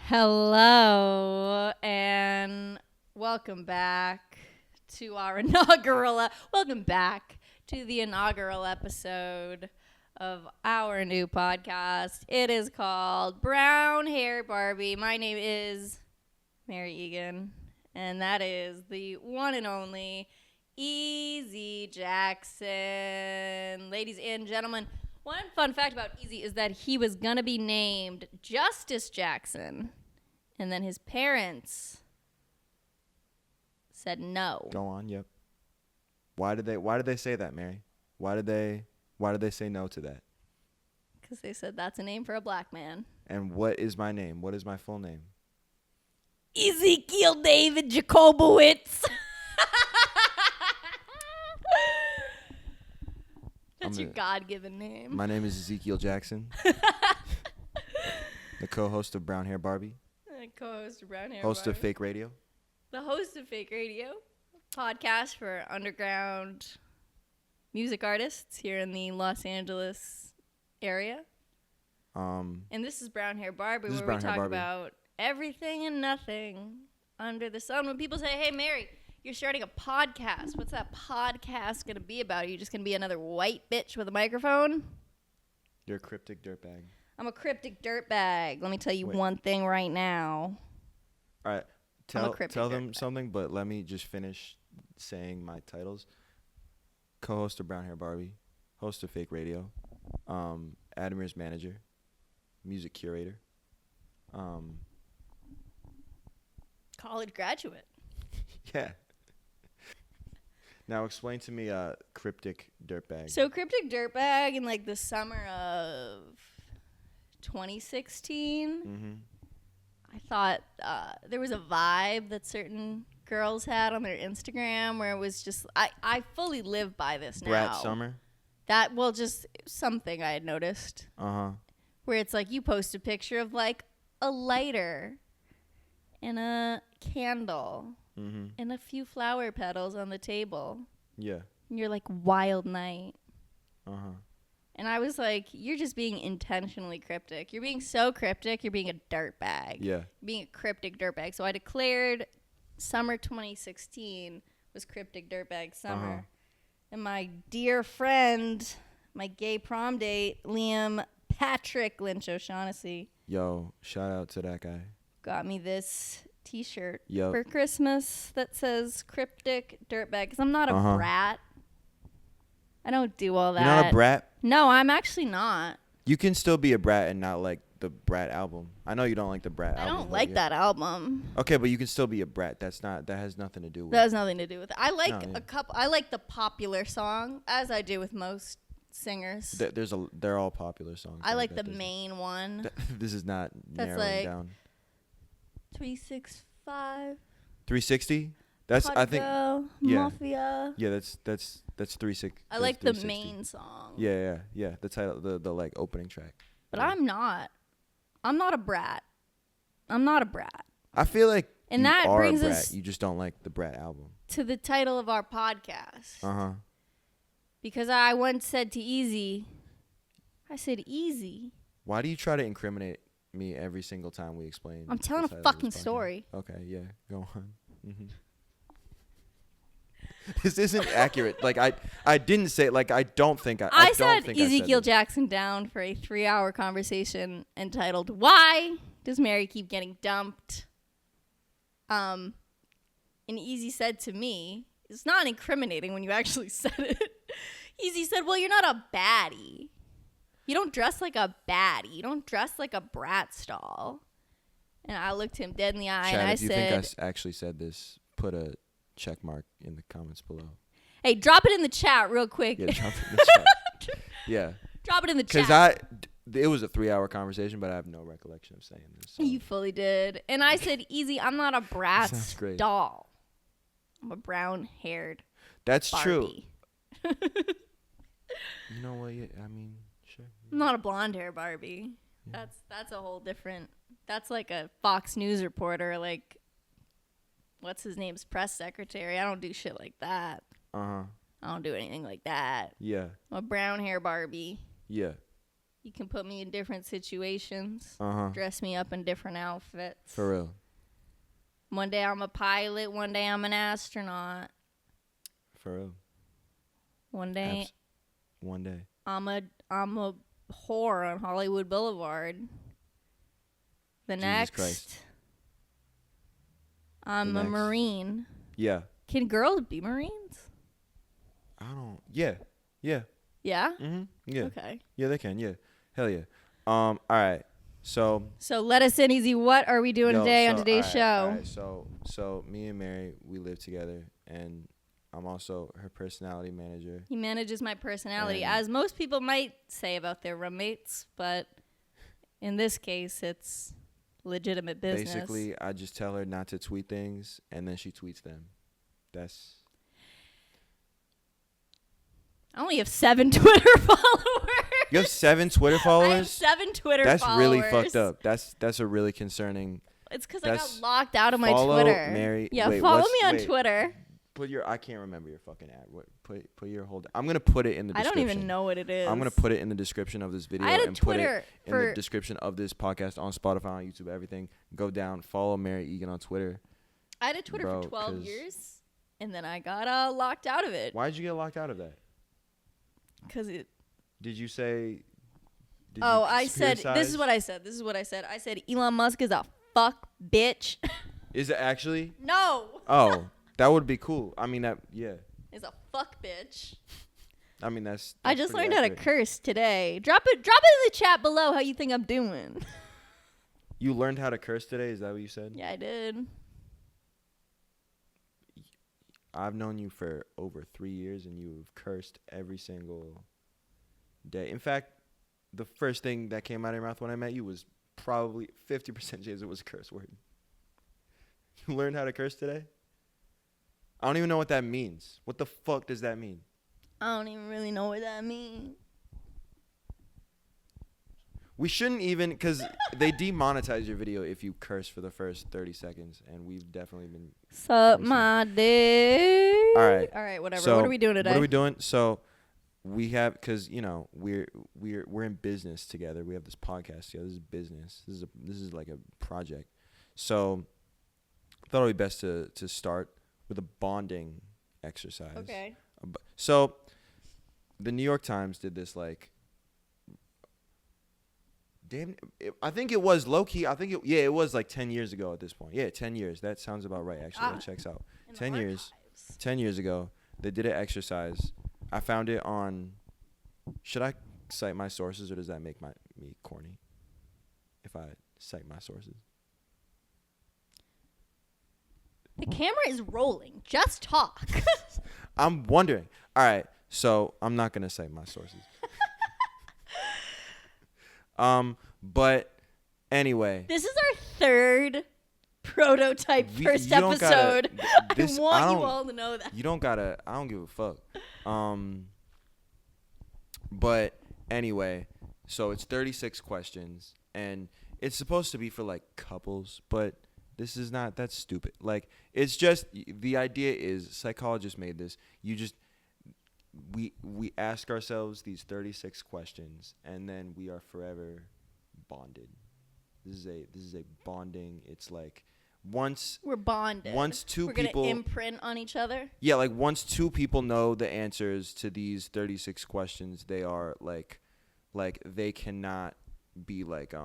Hello and welcome back to our inaugural. Welcome back to the inaugural episode of our new podcast. It is called Brown Hair Barbie. My name is Mary Egan, and that is the one and only Ezekiel Jackson. Ladies and gentlemen, one fun fact about Eazy is that he was gonna be named Justice Jackson, and then his parents said no. Go on. Yep. Why did they say that, Mary? Why did they say no to that? Because they said that's a name for a black man. And what is my name? What is my full name? Ezekiel David Jacobowitz. That's your God-given name. My name is Ezekiel Jackson. The co-host of Brown Hair Barbie. Co-host of Brown Hair Host Barbie. of Fake Radio. The host of Fake Radio. Podcast for underground music artists here in the Los Angeles area. And this is Brown Hair Barbie, where we talk about everything and nothing under the sun. When people say, hey, Mary, you're starting a podcast. What's that podcast going to be about? Are you just going to be another white bitch with a microphone? You're a cryptic dirtbag. I'm a cryptic dirtbag. Let me tell you one thing right now. All right. Tell them something, but let me just finish saying my titles. Co-host of Brown Hair Barbie. Host of Fake Radio. Adamir's manager. Music curator. College graduate. Yeah. Now explain to me cryptic dirtbag. So cryptic dirtbag in like the summer of 2016. Mm-hmm. I thought there was a vibe that certain girls had on their Instagram where it was just I fully live by this now. Brat summer? Just something I had noticed. Uh-huh. Where it's like you post a picture of like a lighter and a candle and a few flower petals on the table. Yeah. And you're like, wild night. Uh-huh. And I was like, you're just being intentionally cryptic. You're being so cryptic, you're being a dirtbag. Yeah. Being a cryptic dirtbag. So I declared summer 2016 was cryptic dirtbag summer. Uh-huh. And my dear friend, my gay prom date, Liam Patrick Lynch O'Shaughnessy. Yo, shout out to that guy. Got me this t-shirt Yep. for Christmas that says cryptic dirtbag. Because I'm not a brat. I don't do all that. You're not a brat? No, I'm actually not. You can still be a brat and not like the Brat album. I know you don't like the Brat album. I don't like that album. Okay, but you can still be a brat. That has nothing to do with it. That has nothing to do with it. I like I like the popular song, as I do with most singers. They're all popular songs. I like the main one. This is not That's narrowing like down. 365. 360? That's I think Mafia. Yeah, that's 360. I like the main song. Yeah. The title, the like opening track. But I'm not a brat. I'm not a brat. I feel like and you that are brings a brat. us You just don't like the Brat album. To the title of our podcast. Uh-huh. Because I once said to Eazy, I said, Eazy. Why do you try to incriminate me every single time we explain? I'm telling a fucking story. Okay, yeah, go on. Mm-hmm. This isn't accurate. Like I didn't say. Like I don't think I. I said Ezekiel Jackson down for a 3-hour conversation entitled "Why Does Mary Keep Getting Dumped?" And Eazy said to me, "It's not incriminating when you actually said it." Eazy said, "Well, you're not a baddie. You don't dress like a baddie. You don't dress like a brat stall." And I looked him dead in the eye Chad, and I if you said, think I actually said this, put a check mark in the comments below. Hey, drop it in the chat real quick. Yeah, drop it in the chat. Yeah. Drop it in the chat. Because it was a 3-hour conversation, but I have no recollection of saying this. So. You fully did. And I said, Eazy, I'm not a brat doll. I'm a brown-haired That's Barbie. true. You know what? Yeah, I mean, sure. Yeah. I'm not a blonde-hair Barbie. Yeah. That's a whole different... That's like a Fox News reporter, like... What's his name's press secretary? I don't do shit like that. I don't do anything like that. Yeah. I'm a brown hair Barbie. Yeah. You can put me in different situations. Uh-huh. Dress me up in different outfits. For real. One day I'm a pilot. One day I'm an astronaut. For real. One day. One day. I'm a whore on Hollywood Boulevard. The Jesus next. Christ. I'm a Marine. Yeah. Can girls be Marines? I don't. Yeah. Yeah. Yeah? Mm-hmm. Yeah. Okay. Yeah, they can. Yeah. Hell yeah. All right. So let us in, Easy. What are we doing today on today's show? All right. So me and Mary, we live together, and I'm also her personality manager. He manages my personality, as most people might say about their roommates, but in this case, it's legitimate business. Basically, I just tell her not to tweet things, and then she tweets them. I only have 7 Twitter followers. You have 7 Twitter followers? I have 7 Twitter followers. That's really fucked up. That's a really concerning. It's because I got locked out of my Twitter. Mary. Yeah, follow me on Twitter. I can't remember your fucking ad. Put your whole. I'm gonna put it in the description. I don't even know what it is. I'm gonna put it in the description of this video. I had a and Twitter put it in the description of this podcast on Spotify, on YouTube, everything. Go down, follow Mary Egan on Twitter. I had a Twitter for 12 years, and then I got locked out of it. Why'd you get locked out of that? Because it. Did you say? I said. This is what I said. I said Elon Musk is a fuck bitch. Is it actually? No. Oh, that would be cool. I mean that. Yeah. Is a fuck bitch. I mean that's I just learned how to curse today. Drop it in the chat below how you think I'm doing. You learned how to curse today? Is that what you said? Yeah, I did. I've known you for over 3 years, and you've cursed every single day. In fact, the first thing that came out of your mouth when I met you was probably 50% chance it was a curse word. You learned how to curse today? I don't even know what that means. What the fuck does that mean? I don't even really know what that means. We shouldn't even, because they demonetize your video if you curse for the first 30 seconds, and we've definitely been. Suck my dick. All right, whatever. So what are we doing today? What are we doing? So we have, because we're in business together. We have this podcast together. This is business. This is like a project. So I thought it would be best to start with a bonding exercise. Okay. So the New York Times did this like. I think it was low-key. It was like 10 years ago at this point. Yeah, 10 years. That sounds about right, actually. That checks out. 10 years. 10 years ago, they did an exercise. I found it on... Should I cite my sources, or does that make me corny if I cite my sources? The camera is rolling. Just talk. I'm wondering. All right, so I'm not going to cite my sources. But anyway. This is our third prototype first episode. I want you all to know that. You don't gotta. I don't give a fuck. But anyway, so it's 36 questions, and it's supposed to be for like couples, but this is not. That's stupid. Like, it's just, the idea is, psychologists made this. We ask ourselves these 36 questions, and then we are forever bonded. This is a bonding. It's like we're bonded. Once two people, we're gonna imprint on each other. Yeah, like once 2 people know the answers to these 36 questions, they are like they cannot be like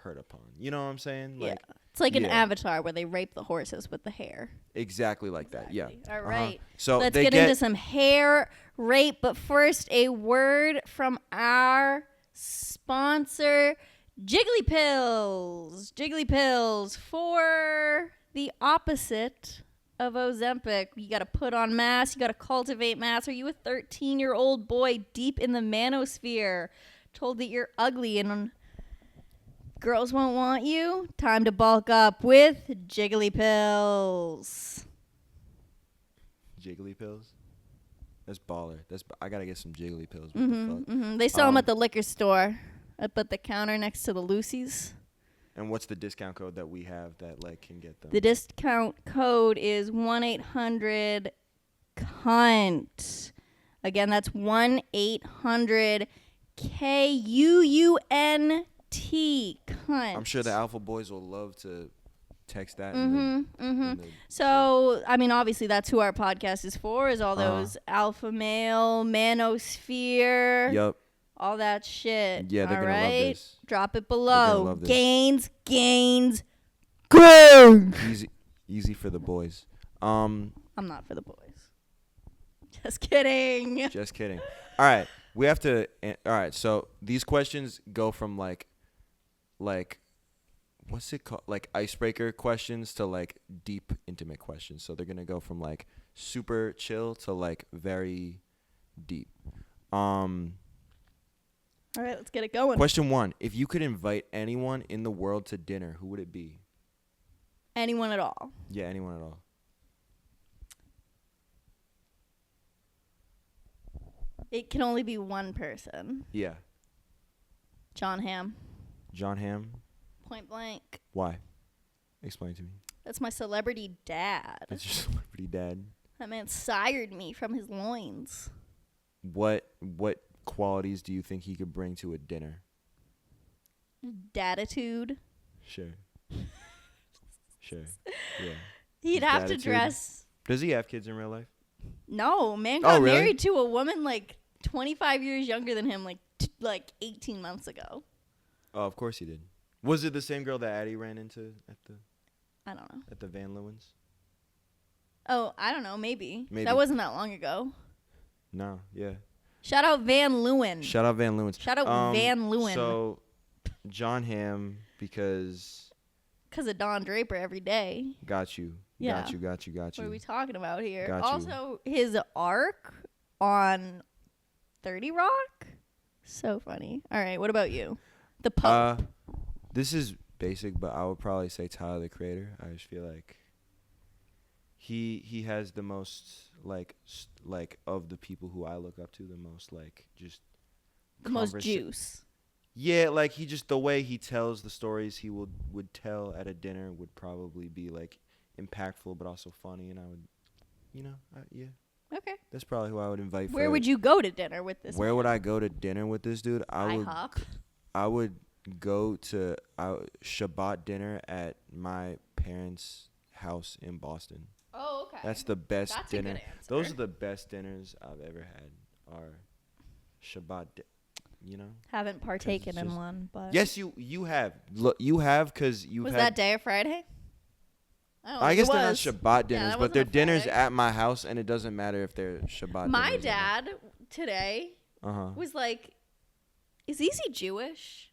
hurt upon. You know what I'm saying? Yeah. It's like an Avatar where they rape the horses with the hair. Exactly like that. Yeah. All right. So let's get into some hair rape. But first, a word from our sponsor, Jiggly Pills. Jiggly Pills, for the opposite of Ozempic. You got to put on mass. You got to cultivate mass. Are you a 13-year-old boy deep in the manosphere, told that you're ugly and girls won't want you? Time to bulk up with Jiggly Pills. Jiggly Pills? That's baller. I gotta get some Jiggly Pills. What the fuck? Mm-hmm. They sell them at the liquor store, up at the counter next to the Lucy's. And what's the discount code that we have that like can get them? The discount code is 1-800-CUNT. Again, that's 1-800-KUUNT. Cunt. I'm sure the Alpha Boys will love to text that. So, I mean, obviously, that's who our podcast is for, is all those alpha male, manosphere. Yep. All that shit. Yeah, they're going to love this. Drop it below. Gains. Easy for the boys. I'm not for the boys. Just kidding. All right. We have to. All right. So these questions go from like, what's it called? Like icebreaker questions to like deep, intimate questions. So they're going to go from like super chill to like very deep. All right. Let's get it going. Question 1. If you could invite anyone in the world to dinner, who would it be? Anyone at all. Yeah, anyone at all. It can only be one person. Yeah. John Hamm. John Hamm? Point blank. Why? Explain to me. That's my celebrity dad. That's your celebrity dad? That man sired me from his loins. What qualities do you think he could bring to a dinner? Daditude. Sure. Yeah. He'd have to dress. Does he have kids in real life? No, man got really? married to a woman like 25 years younger than him, like 18 months ago. Oh, of course he did. Was it the same girl that Addie ran into I don't know. At the Van Leeuwens? Oh, I don't know. Maybe. That wasn't that long ago. No, yeah. Shout out Van Leeuwen. Shout out Van Leeuwen. Van Leeuwen. So, John Hamm, because of Don Draper every day. Got you. Yeah. Got you. What are we talking about here? Got also, his arc on 30 Rock? So funny. All right, what about you? The Pope. This is basic, but I would probably say Tyler, the Creator. I just feel like he has the most, like of the people who I look up to, the most, like, just... The most juice. Yeah, like, he just, the way he tells the stories he would tell at a dinner would probably be, like, impactful but also funny, and I would, yeah. Okay. That's probably who I would invite. Where would you go to dinner with this Where would I go to dinner with this dude? I would go to Shabbat dinner at my parents' house in Boston. Oh, okay. That's the best dinner. A good answer. Those are the best dinners I've ever had. Are Shabbat Haven't partaken in one, but yes, you have. Look, you have, because you was that day a Friday? I guess they're not Shabbat dinners, but they're dinners at my house, and it doesn't matter if they're Shabbat. My dad today was like, "Is Eazy Jewish?"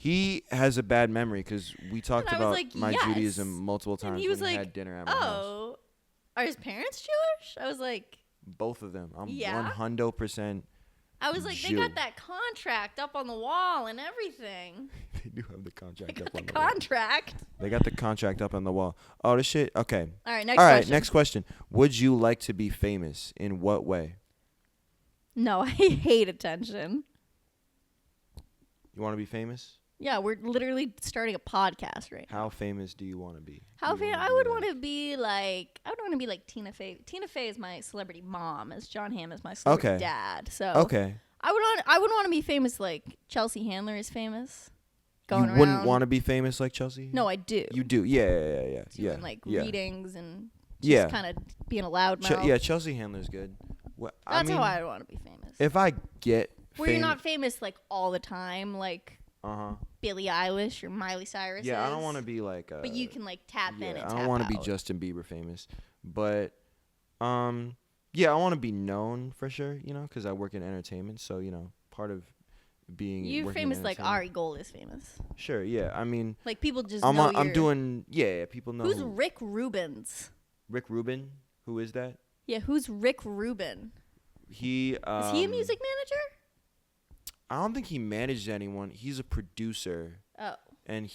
He has a bad memory because we talked about my yes. Judaism multiple times. And he was had dinner at my house. Oh, are his parents Jewish? I was like, both of them. I'm 100%. I was like, Jew. They got that contract up on the wall and everything. They do have the contract up on the wall. They got the contract up on the wall. Oh, this shit. Okay. All right, next question. Would you like to be famous? In what way? No, I hate attention. You want to be famous? Yeah, we're literally starting a podcast right now. How famous do you want to be? I would want to be like Tina Fey. Tina Fey is my celebrity mom, as John Hamm is my celebrity dad. So I would want to be famous like Chelsea Handler is famous. You wouldn't want to be famous like Chelsea? No, I do. You do? Yeah. Doing readings and just kind of being a loudmouth. Chelsea Handler's good. That's how I would want to be famous. If I get where you're not famous like all the time, like Billie Eilish or Miley Cyrus. Yeah, I don't want to be like. But you can like tap in and tap out. I don't want to be Justin Bieber famous, but I want to be known for sure. Because I work in entertainment, so part of being you're famous like Ari Gold is famous. Sure, yeah. I mean, like people just know I'm doing people know. Who's Rick Rubin's? Rick Rubin? Who is that? Yeah, who's Rick Rubin? Is he a music manager? I don't think he managed anyone. He's a producer. Oh. And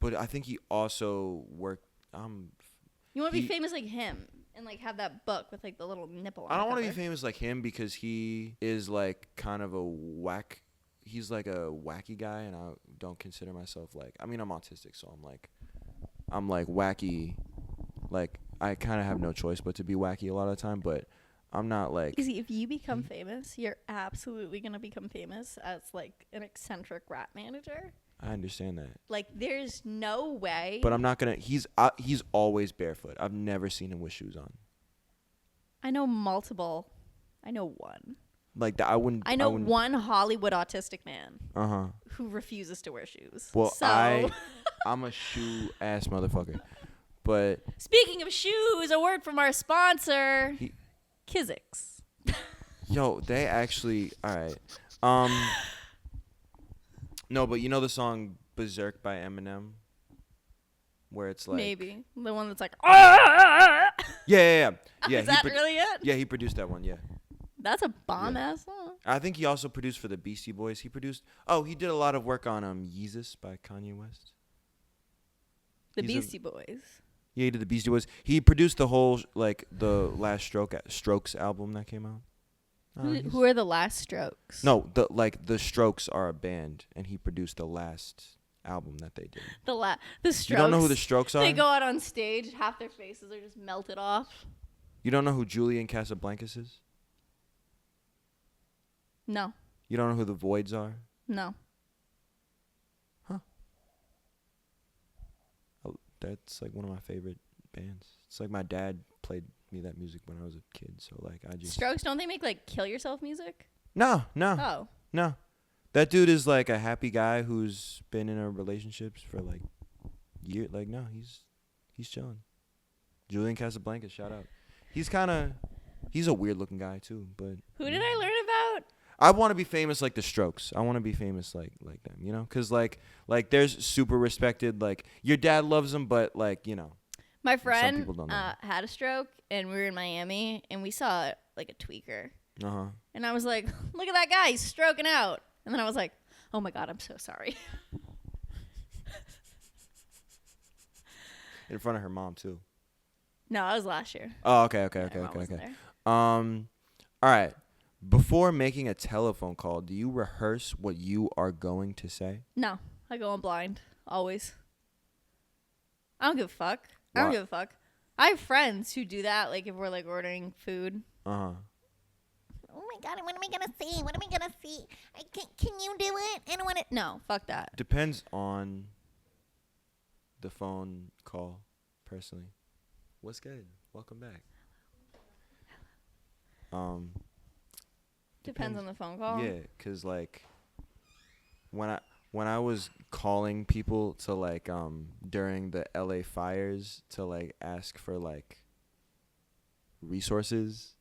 but I think he also worked. You want to be famous like him and like have that book with like the little nipple on it. I don't want to be famous like him because he is like kind of he's like a wacky guy, and I don't consider myself like. I mean, I'm autistic, so I'm like wacky. Like I kind of have no choice but to be wacky a lot of the time, but I'm not like... Easy, if you become famous, you're absolutely going to become famous as, like, an eccentric rap manager. I understand that. Like, there's no way. But I'm not going to... He's always barefoot. I've never seen him with shoes on. I know multiple. I know one. Like, that I wouldn't... I know one Hollywood autistic man. Uh-huh. Who refuses to wear shoes. Well, so. I'm a shoe-ass motherfucker. But... Speaking of shoes, a word from our sponsor... Kizix. Yo, they actually... All right. No, but you know the song Berserk by Eminem? Where it's like... Maybe. The one that's like... Yeah. Yeah. Is that really it? Yeah, he produced that one, yeah. That's a bomb-ass song. I think he also produced for the Beastie Boys. He did a lot of work on Yeezus by Kanye West. The Beastie Boys. Yeah, he did the Beastie Boys. He produced the whole, like, the last Strokes album that came out. Who are the Last Strokes? No, the Strokes are a band, and he produced the last album that they did. The Strokes. You don't know who the Strokes are? They go out on stage, half their faces are just melted off. You don't know who Julian Casablancas is? No. You don't know who the Voids are? No. Huh. Oh, that's like one of my favorite bands. It's like my dad played me that music when I was a kid, so like I just... Strokes, don't they make like kill yourself music? No. Oh. No. That dude is like a happy guy who's been in a relationships for like years. Like, no, he's chilling. Julian Casablancas, shout out. He's a weird looking guy too, but... Who did I learn about? I want to be famous like the Strokes. I want to be famous like them, you know? Because, like there's super respected, like, your dad loves them, but, like, you know. My friend had a stroke, and we were in Miami, and we saw, like, a tweaker. Uh-huh. And I was like, look at that guy. He's stroking out. And then I was like, oh, my God, I'm so sorry. In front of her mom, too. No, that was last year. Oh, okay. All right. Before making a telephone call, do you rehearse what you are going to say? No, I go on blind, always. I don't give a fuck. Why? I don't give a fuck. I have friends who do that, like if we're like ordering food. Uh-huh. Oh my God, what am I going to say? What am I going to say? Can you do it? I don't want to. No, fuck that. Depends on the phone call, personally. What's good? Welcome back. Depends on the phone call. Yeah, cause like when I was calling people to like during the LA fires to like ask for like resources,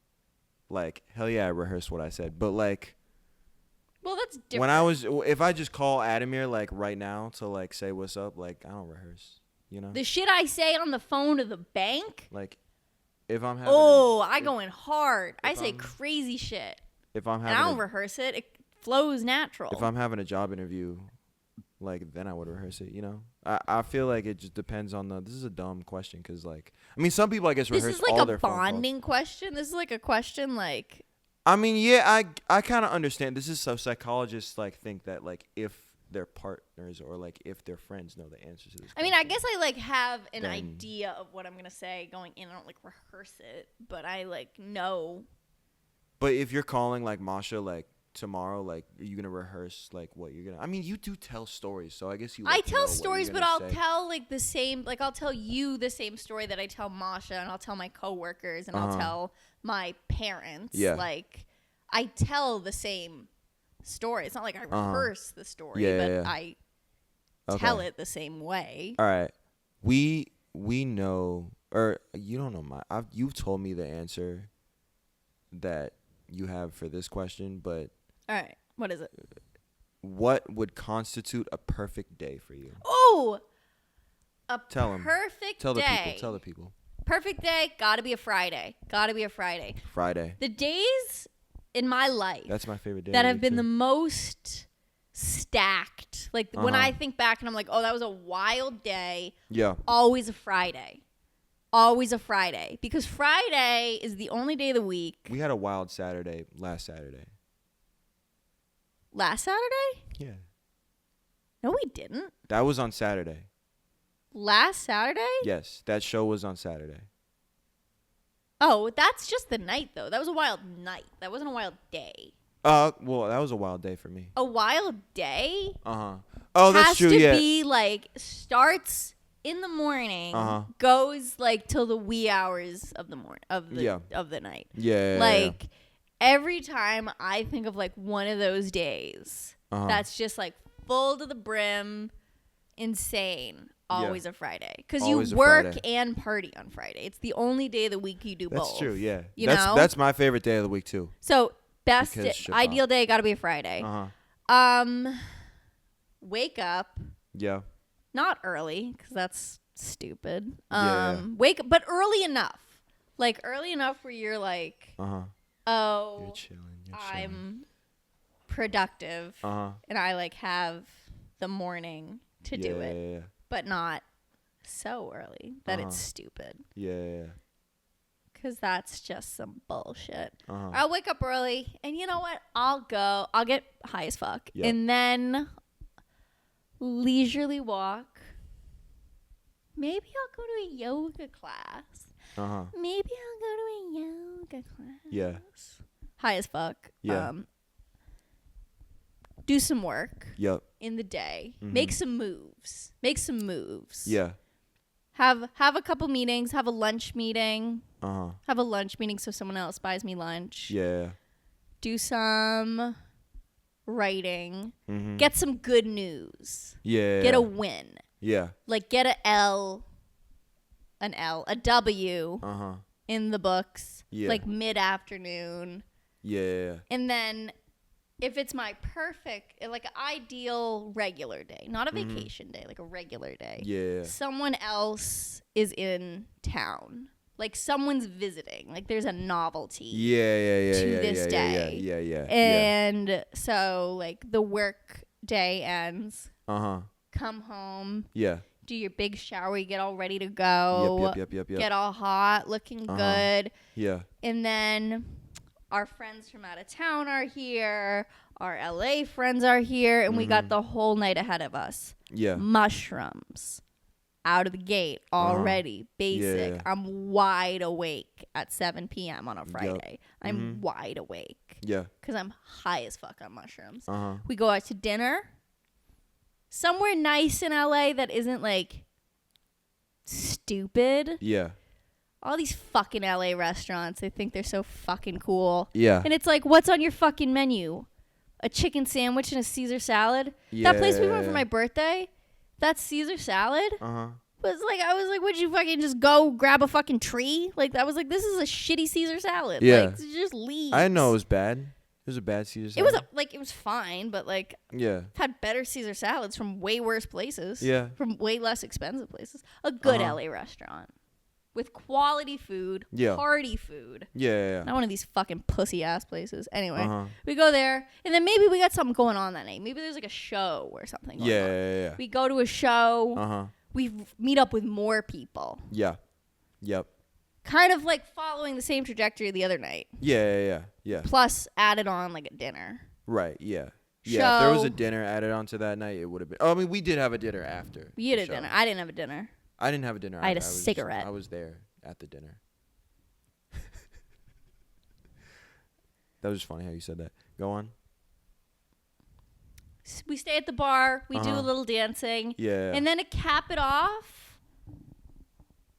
like hell yeah, I rehearsed what I said. But like, well, that's different. If I just call Adamir like right now to like say what's up, like I don't rehearse, you know. The shit I say on the phone to the bank. Like, if I'm having I go in hard. I say crazy shit. If I'm having, and I don't rehearse it. It flows natural. If I'm having a job interview, like then I would rehearse it. You know, I feel like it just depends on this is a dumb question because like I mean some people I guess rehearse all their phone calls. This is like a bonding question. This is like a question like. I mean, yeah, I kind of understand. This is so psychologists like think that like if their partners or like if their friends know the answers to this. I mean, I guess I like have an idea of what I'm gonna say going in. I don't like rehearse it, but I like know. But if you're calling like Masha like tomorrow, like are you gonna rehearse like what you're gonna? I mean, you do tell stories, so I guess you. I tell stories, but I'll tell like the same. Like I'll tell you the same story that I tell Masha, and I'll tell my coworkers, and I'll tell my parents. Yeah. Like I tell the same story. It's not like I rehearse the story, but I tell it the same way. All right, we know, or you don't know you've told me the answer that you have for this question, but all right, what is it? What would constitute a perfect day for you? Oh, perfect day. Tell the people. Perfect day, gotta be a Friday. Friday. The days in my life. That's my favorite day. That have been the most stacked. Like when I think back and I'm like, oh, that was a wild day. Yeah. Always a Friday. Always a Friday. Because Friday is the only day of the week. We had a wild Saturday last Saturday. Last Saturday? Yeah. No, we didn't. That was on Saturday. Last Saturday? Yes, that show was on Saturday. Oh, that's just the night, though. That was a wild night. That wasn't a wild day. Well, that was a wild day for me. A wild day? Uh-huh. Oh, that's true, yeah. Has to be, like, starts in the morning, goes, like, till the wee hours of the morning, of the night. Yeah. Like, every time I think of, like, one of those days, that's just, like, full to the brim, insane. Always a Friday. Because you work and party on Friday. It's the only day of the week you do both. That's true, yeah. You know? That's my favorite day of the week, too. So, ideal day, gotta be a Friday. Wake up. Yeah. Not early, because that's stupid. Yeah. Wake up, but early enough. Like, early enough where you're like, oh, you're chilling. I'm productive. And I, like, have the morning to do it. Yeah. But not so early that it's stupid. Yeah. Because that's just some bullshit. I'll wake up early, and you know what? I'll get high as fuck. Yep. And then leisurely walk. Maybe I'll go to a yoga class. Maybe I'll go to a yoga class. Yeah. High as fuck. Yeah. Do some work. Yep. In the day. Make some moves. Yeah. Have a couple meetings. Have a lunch meeting. Have a lunch meeting so someone else buys me lunch. Yeah. Do some writing. Get some good news. Yeah. Get a win. Yeah. Like, get a W in the books. Yeah. Like, mid-afternoon. Yeah. And then, if it's my perfect, like, ideal regular day, not a vacation day, like a regular day. Yeah. Someone else is in town. Like, someone's visiting. Like, there's a novelty. Yeah. To this day. Yeah. And so, like, the work day ends. Come home. Yeah. Do your big shower. You get all ready to go. Yep. Get all hot, looking good. Yeah. And then our friends from out of town are here. Our LA friends are here. And we got the whole night ahead of us. Yeah. Mushrooms. Out of the gate already. Basic. Yeah. I'm wide awake at 7 p.m. on a Friday. Yep. I'm wide awake. Yeah. Because I'm high as fuck on mushrooms. Uh-huh. We go out to dinner. Somewhere nice in LA that isn't, like, stupid. Yeah. All these fucking LA restaurants, they think they're so fucking cool. Yeah. And it's like, what's on your fucking menu? A chicken sandwich and a Caesar salad? Yeah. That place we went for my birthday, that Caesar salad Uh-huh. was like, I was like, would you fucking just go grab a fucking tree? Like, I was like, this is a shitty Caesar salad. Yeah. Like, just leave. I didn't know it was bad. It was a bad Caesar salad. It was fine, but, like, yeah. I've had better Caesar salads from way worse places. Yeah. From way less expensive places. A good LA restaurant. With quality food. Yeah. Party food. Yeah. Not one of these fucking pussy ass places. Anyway, we go there, and then maybe we got something going on that night. Maybe there's like a show or something going on. Yeah. We go to a show. We meet up with more people. Yeah. Yep. Kind of like following the same trajectory the other night. Yeah. Plus added on like a dinner. Right, yeah. Yeah, if there was a dinner added on to that night, it would have been. Oh, I mean, we did have a dinner after. We had a dinner. I didn't have a dinner. I didn't have a dinner. I had a cigarette. I was there at the dinner. That was just funny how you said that. Go on. We stay at the bar. We do a little dancing. Yeah. And then to cap it off,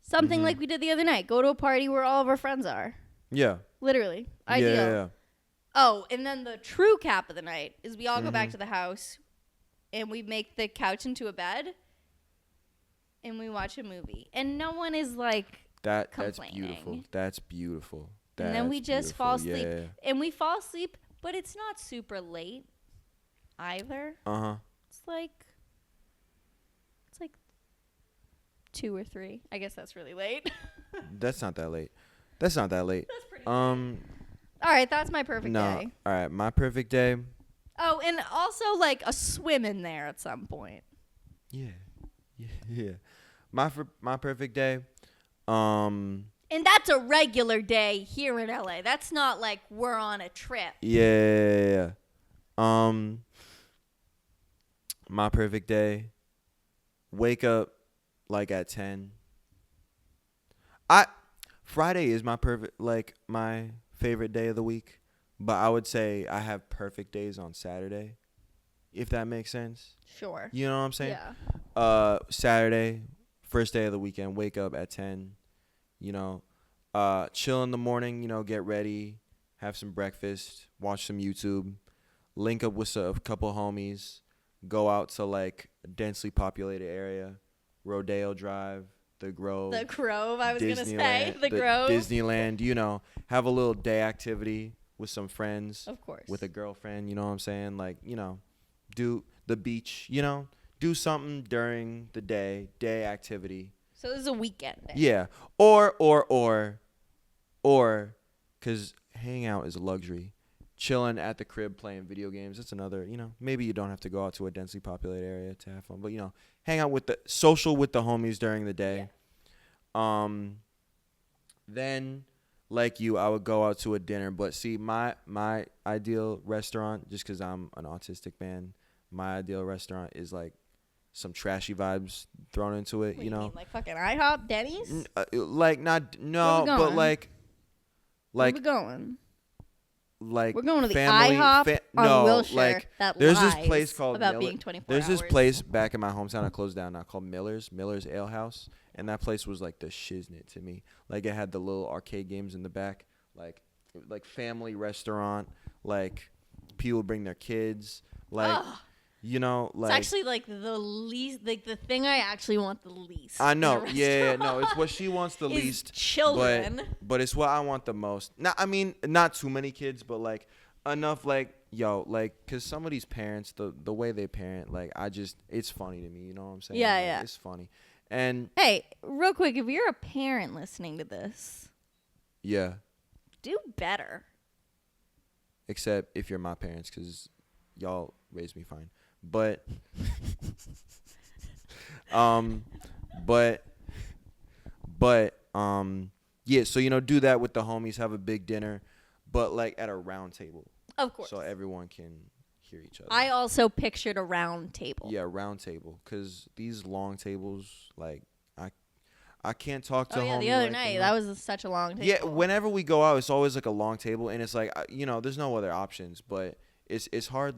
something like we did the other night. Go to a party where all of our friends are. Yeah. Literally. Ideal. Yeah. Oh, and then the true cap of the night is we all go back to the house and we make the couch into a bed and we watch a movie. And no one is like complaining. That's beautiful. And then we just fall asleep. Yeah. And we fall asleep, but it's not super late either. It's like 2 or 3. I guess that's really late. That's not that late. That's pretty late. All right, that's my perfect day. All right, my perfect day. Oh, and also like a swim in there at some point. Yeah. My perfect day. And that's a regular day here in LA. That's not like we're on a trip. Yeah. My perfect day. Wake up like at 10. Friday is my favorite day of the week, but I would say I have perfect days on Saturday, if that makes sense. Sure. You know what I'm saying? Yeah. Saturday, first day of the weekend, wake up at 10, chill in the morning, get ready, have some breakfast, watch some YouTube, link up with a couple homies, go out to like a densely populated area, Rodeo Drive, the Grove. The Grove, I was going to say. The Grove. Disneyland, have a little day activity with some friends. Of course. With a girlfriend, you know what I'm saying? Like, do the beach, do something during the day activity. So this is a weekend day. Yeah. Or, because hanging out is a luxury. Chilling at the crib playing video games, that's another, maybe you don't have to go out to a densely populated area to have fun, but, hang out with the homies during the day. Yeah. Then, like you, I would go out to a dinner, but see, my ideal restaurant, just because I'm an autistic man, my ideal restaurant is like some trashy vibes thrown into it, What do you mean, like fucking IHOP, Denny's? Where we like Where we going? Like we're going to the family, IHOP on Wilshire. Like that there's lies this place called about being 24 There's hours. this place back in my hometown that closed down now called Miller's Ale House, and that place was like the shiznit to me. Like it had the little arcade games in the back, like family restaurant. Like people bring their kids, like. Ugh. It's actually like the least, like the thing I actually want the least. I know, yeah, no, it's what she wants the least. Children, but it's what I want the most. Not too many kids, but like enough, cause some of these parents, the way they parent, it's funny to me. You know what I'm saying? Yeah. It's funny. And hey, real quick, if you're a parent listening to this, yeah, do better. Except if you're my parents, cause y'all raised me fine. But yeah, so do that with the homies, have a big dinner, but like at a round table. Of course. So everyone can hear each other. I also pictured a round table. Yeah, round table, cuz these long tables, like I can't talk to homie. The other night that was such a long table. Yeah, whenever we go out, it's always like a long table, and it's like there's no other options, but it's hard,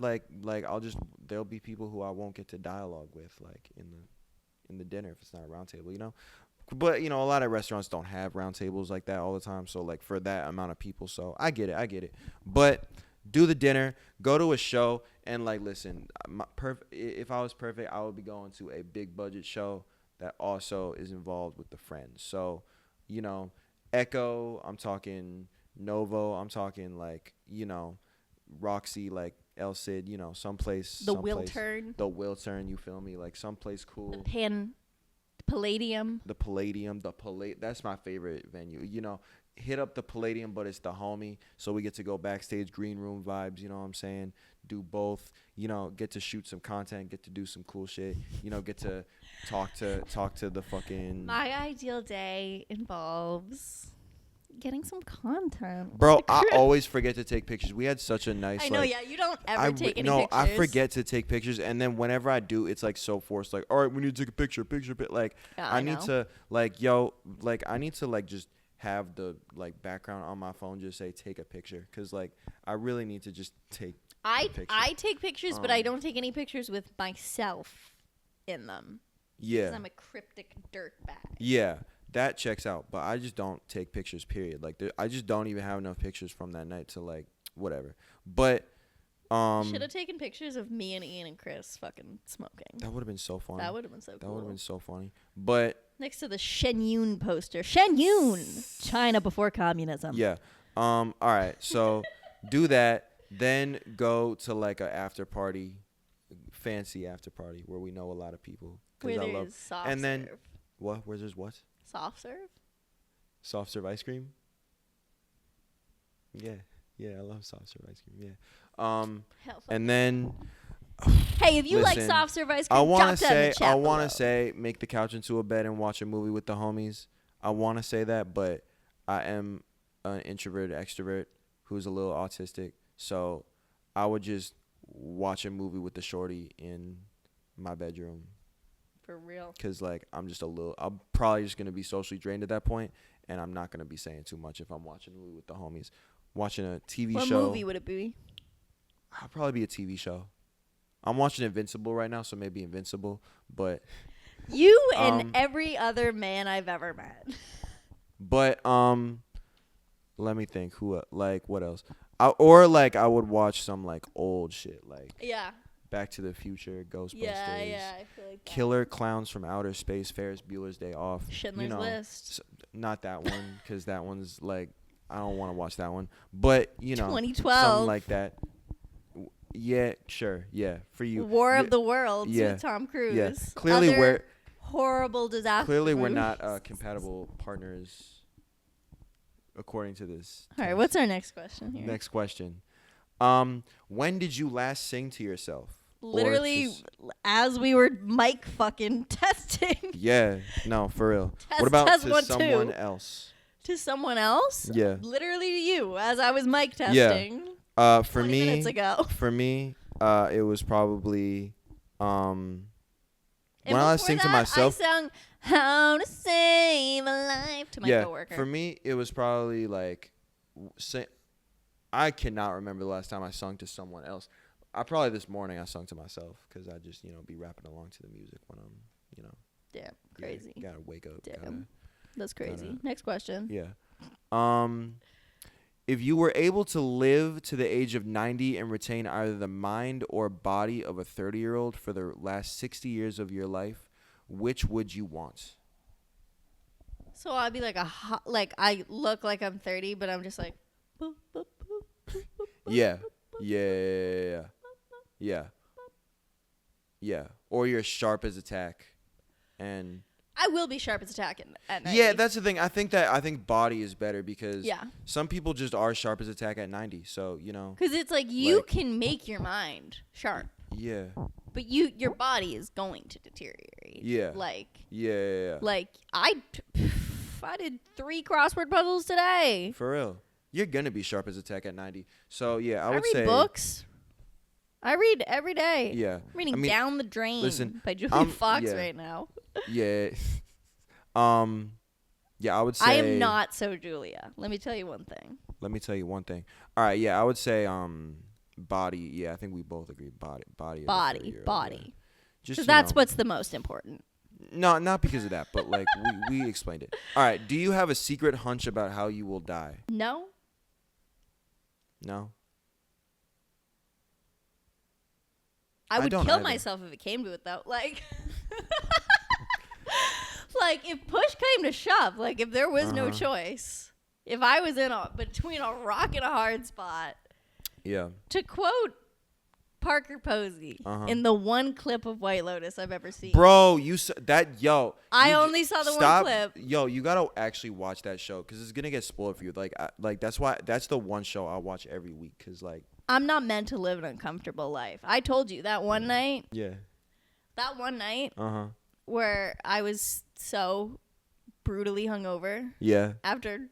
there'll be people who I won't get to dialogue with, like in the dinner if it's not a round table, But a lot of restaurants don't have round tables like that all the time, so like for that amount of people, so I get it. But do the dinner, go to a show, and like listen, if I was perfect, I would be going to a big budget show that also is involved with the friends. So, Echo, I'm talking Novo, I'm talking Roxy, like El Cid, someplace. The Wiltern, you feel me? Like someplace cool. The Palladium. That's my favorite venue. Hit up the Palladium, but it's the homie, so we get to go backstage, green room vibes. You know what I'm saying? Do both. Get to shoot some content, get to do some cool shit. Get to talk to the fucking. My ideal day involves getting some content. Bro, I always forget to take pictures. We had such a nice. I know, yeah. You don't ever take any pictures. No, I forget to take pictures, and then whenever I do, it's like so forced. Like, all right, we need to take a picture. Like, yeah, I need to I need to just have the background on my phone just say take a picture, because I really need to just take. I take pictures, but I don't take any pictures with myself in them. Yeah. Because I'm a cryptic dirtbag. Yeah. That checks out, but I just don't take pictures, period. I just don't even have enough pictures from that night to whatever. But should have taken pictures of me and Ian and Chris fucking smoking. That would have been so funny. That would have been so cool. That would have been so funny. But next to the Shen Yun poster. Shen Yun, China before communism. Yeah. All right. So do that, then go to a after party, fancy after party where we know a lot of people. Where there's soft and then serve. What? Where there's what? Soft serve? Soft serve ice cream? Yeah, I love soft serve ice cream. Yeah. And then hey, if you like soft serve ice cream, I want to say make the couch into a bed and watch a movie with the homies. I want to say that, but I am an introverted extrovert who's a little autistic, so I would just watch a movie with the shorty in my bedroom. For real. Because I'm probably just going to be socially drained at that point. and I'm not gonna be saying too much if I'm watching a movie with the homies. Watching a TV show. What movie would it be? I'll probably be a TV show. I'm watching Invincible right now, so maybe Invincible. But you and every other man I've ever met. But let me think. What else? I would watch some like old shit, like Back to the Future, Ghostbusters. Yeah, I feel like that. Killer Clowns from Outer Space, Ferris Bueller's Day Off. Schindler's List. Not that one, because that one's like, I don't want to watch that one. But, 2012. Something like that. Yeah, sure. Yeah, for you. War of the Worlds with Tom Cruise. Yeah, clearly horrible disaster. Clearly we're not compatible partners, according to this. All right, what's our next question here? Next question. When did you last sing to yourself? Literally, as we were mic fucking testing. Yeah, no, for real. Test, what about test, to someone else? To someone else? Yeah. Literally to you, as I was mic testing. Yeah. For 20 me, minutes ago. For me, it was probably when I was singing to myself. I sung "How to Save a Life" to my coworker. For me, it was probably like, I cannot remember the last time I sung to someone else. Probably this morning I sung to myself because I just be rapping along to the music when I'm Damn, crazy. Gotta wake up. Damn, that's crazy. Next question. Yeah. If you were able to live to the age of 90 and retain either the mind or body of a 30-year-old for the last 60 years of your life, which would you want? So I'd be like I look like I'm 30, but I'm just like. Boop, boop, boop, boop, boop, Yeah. Yeah. Or you're sharp as a tack, and I will be sharp as a tack at 90. Yeah, that's the thing. I think body is better because some people just are sharp as a tack at 90. So because it's like you can make your mind sharp. Yeah. But your body is going to deteriorate. Yeah. Yeah. Like I did 3 crossword puzzles today. For real. You're going to be sharp as a tack at 90. So, yeah, I would say. I read books. I read every day. Yeah. I'm reading Down the Drain by Julia Fox right now. Yeah. Yeah, I would say. I am not so Julia. Let me tell you one thing. All right, yeah, I would say body. Yeah, I think we both agree body. Body. Yeah. Just that's what's the most important. No, not because of that, but like we explained it. All right, do you have a secret hunch about how you will die? No. I would kill myself if it came to it, though. Like, if push came to shove, like if there was no choice, if I was between a rock and a hard spot. Yeah. To quote Parker Posey in the one clip of White Lotus I've ever seen. Bro, you saw that, yo. I only saw the one clip. Yo, you gotta actually watch that show because it's gonna get spoiled for you. Like that's the one show I watch every week because like. I'm not meant to live an uncomfortable life. I told you that one night. Yeah. That one night. Where I was so brutally hungover. Yeah. After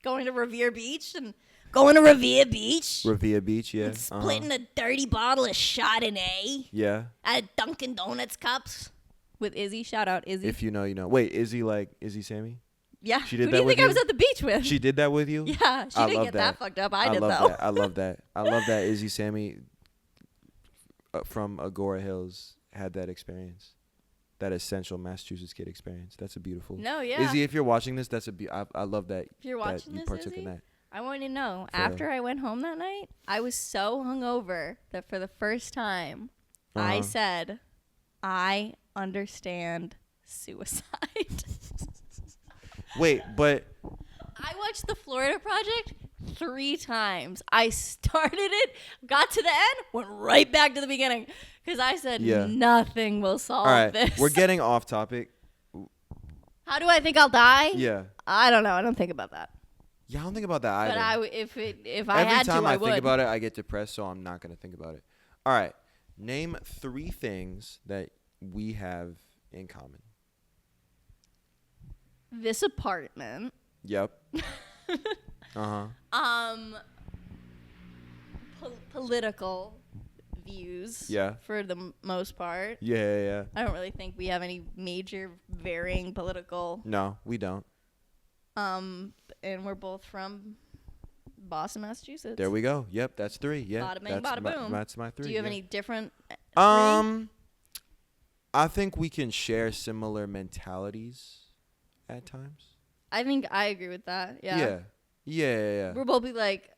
going to Revere Beach. Revere Beach, yeah. And splitting a dirty bottle of Chardonnay. Yeah. At Dunkin' Donuts cups with Eazy. Shout out Eazy. If you know, you know. Wait, Eazy Sammy? Yeah. She did Who that do you with think I was at the beach with? She did that with you? Yeah. She didn't get that fucked up. I did, though. I love that. I love that Eazy Sammy from Agora Hills had that experience. That essential Massachusetts kid experience. That's a beautiful. No, yeah. Izzy, if you're watching this, I love that. If you're watching that you partook in that. I want you to know, after I went home that night, I was so hungover that for the first time, I said, I understand suicide. Wait, but... I watched The Florida Project 3 times. I started it, got to the end, went right back to the beginning. Because I said, nothing will solve this. We're getting off topic. How do I think I'll die? Yeah. I don't know. I don't think about that. Yeah, I don't think about that either. But if I had to, every time I think about it, I get depressed, so I'm not going to think about it. All right. Name 3 things that we have in common. This apartment. Yep. Political views. Yeah. For the most part. Yeah. I don't really think we have any major varying political. No, we don't. And we're both from Boston, Massachusetts. There we go. Yep, that's 3. Yeah, bada bing, bada boom. That's my 3. Do you have any different? I think we can share similar mentalities at times. I think I agree with that. Yeah. Yeah. We'll both be like,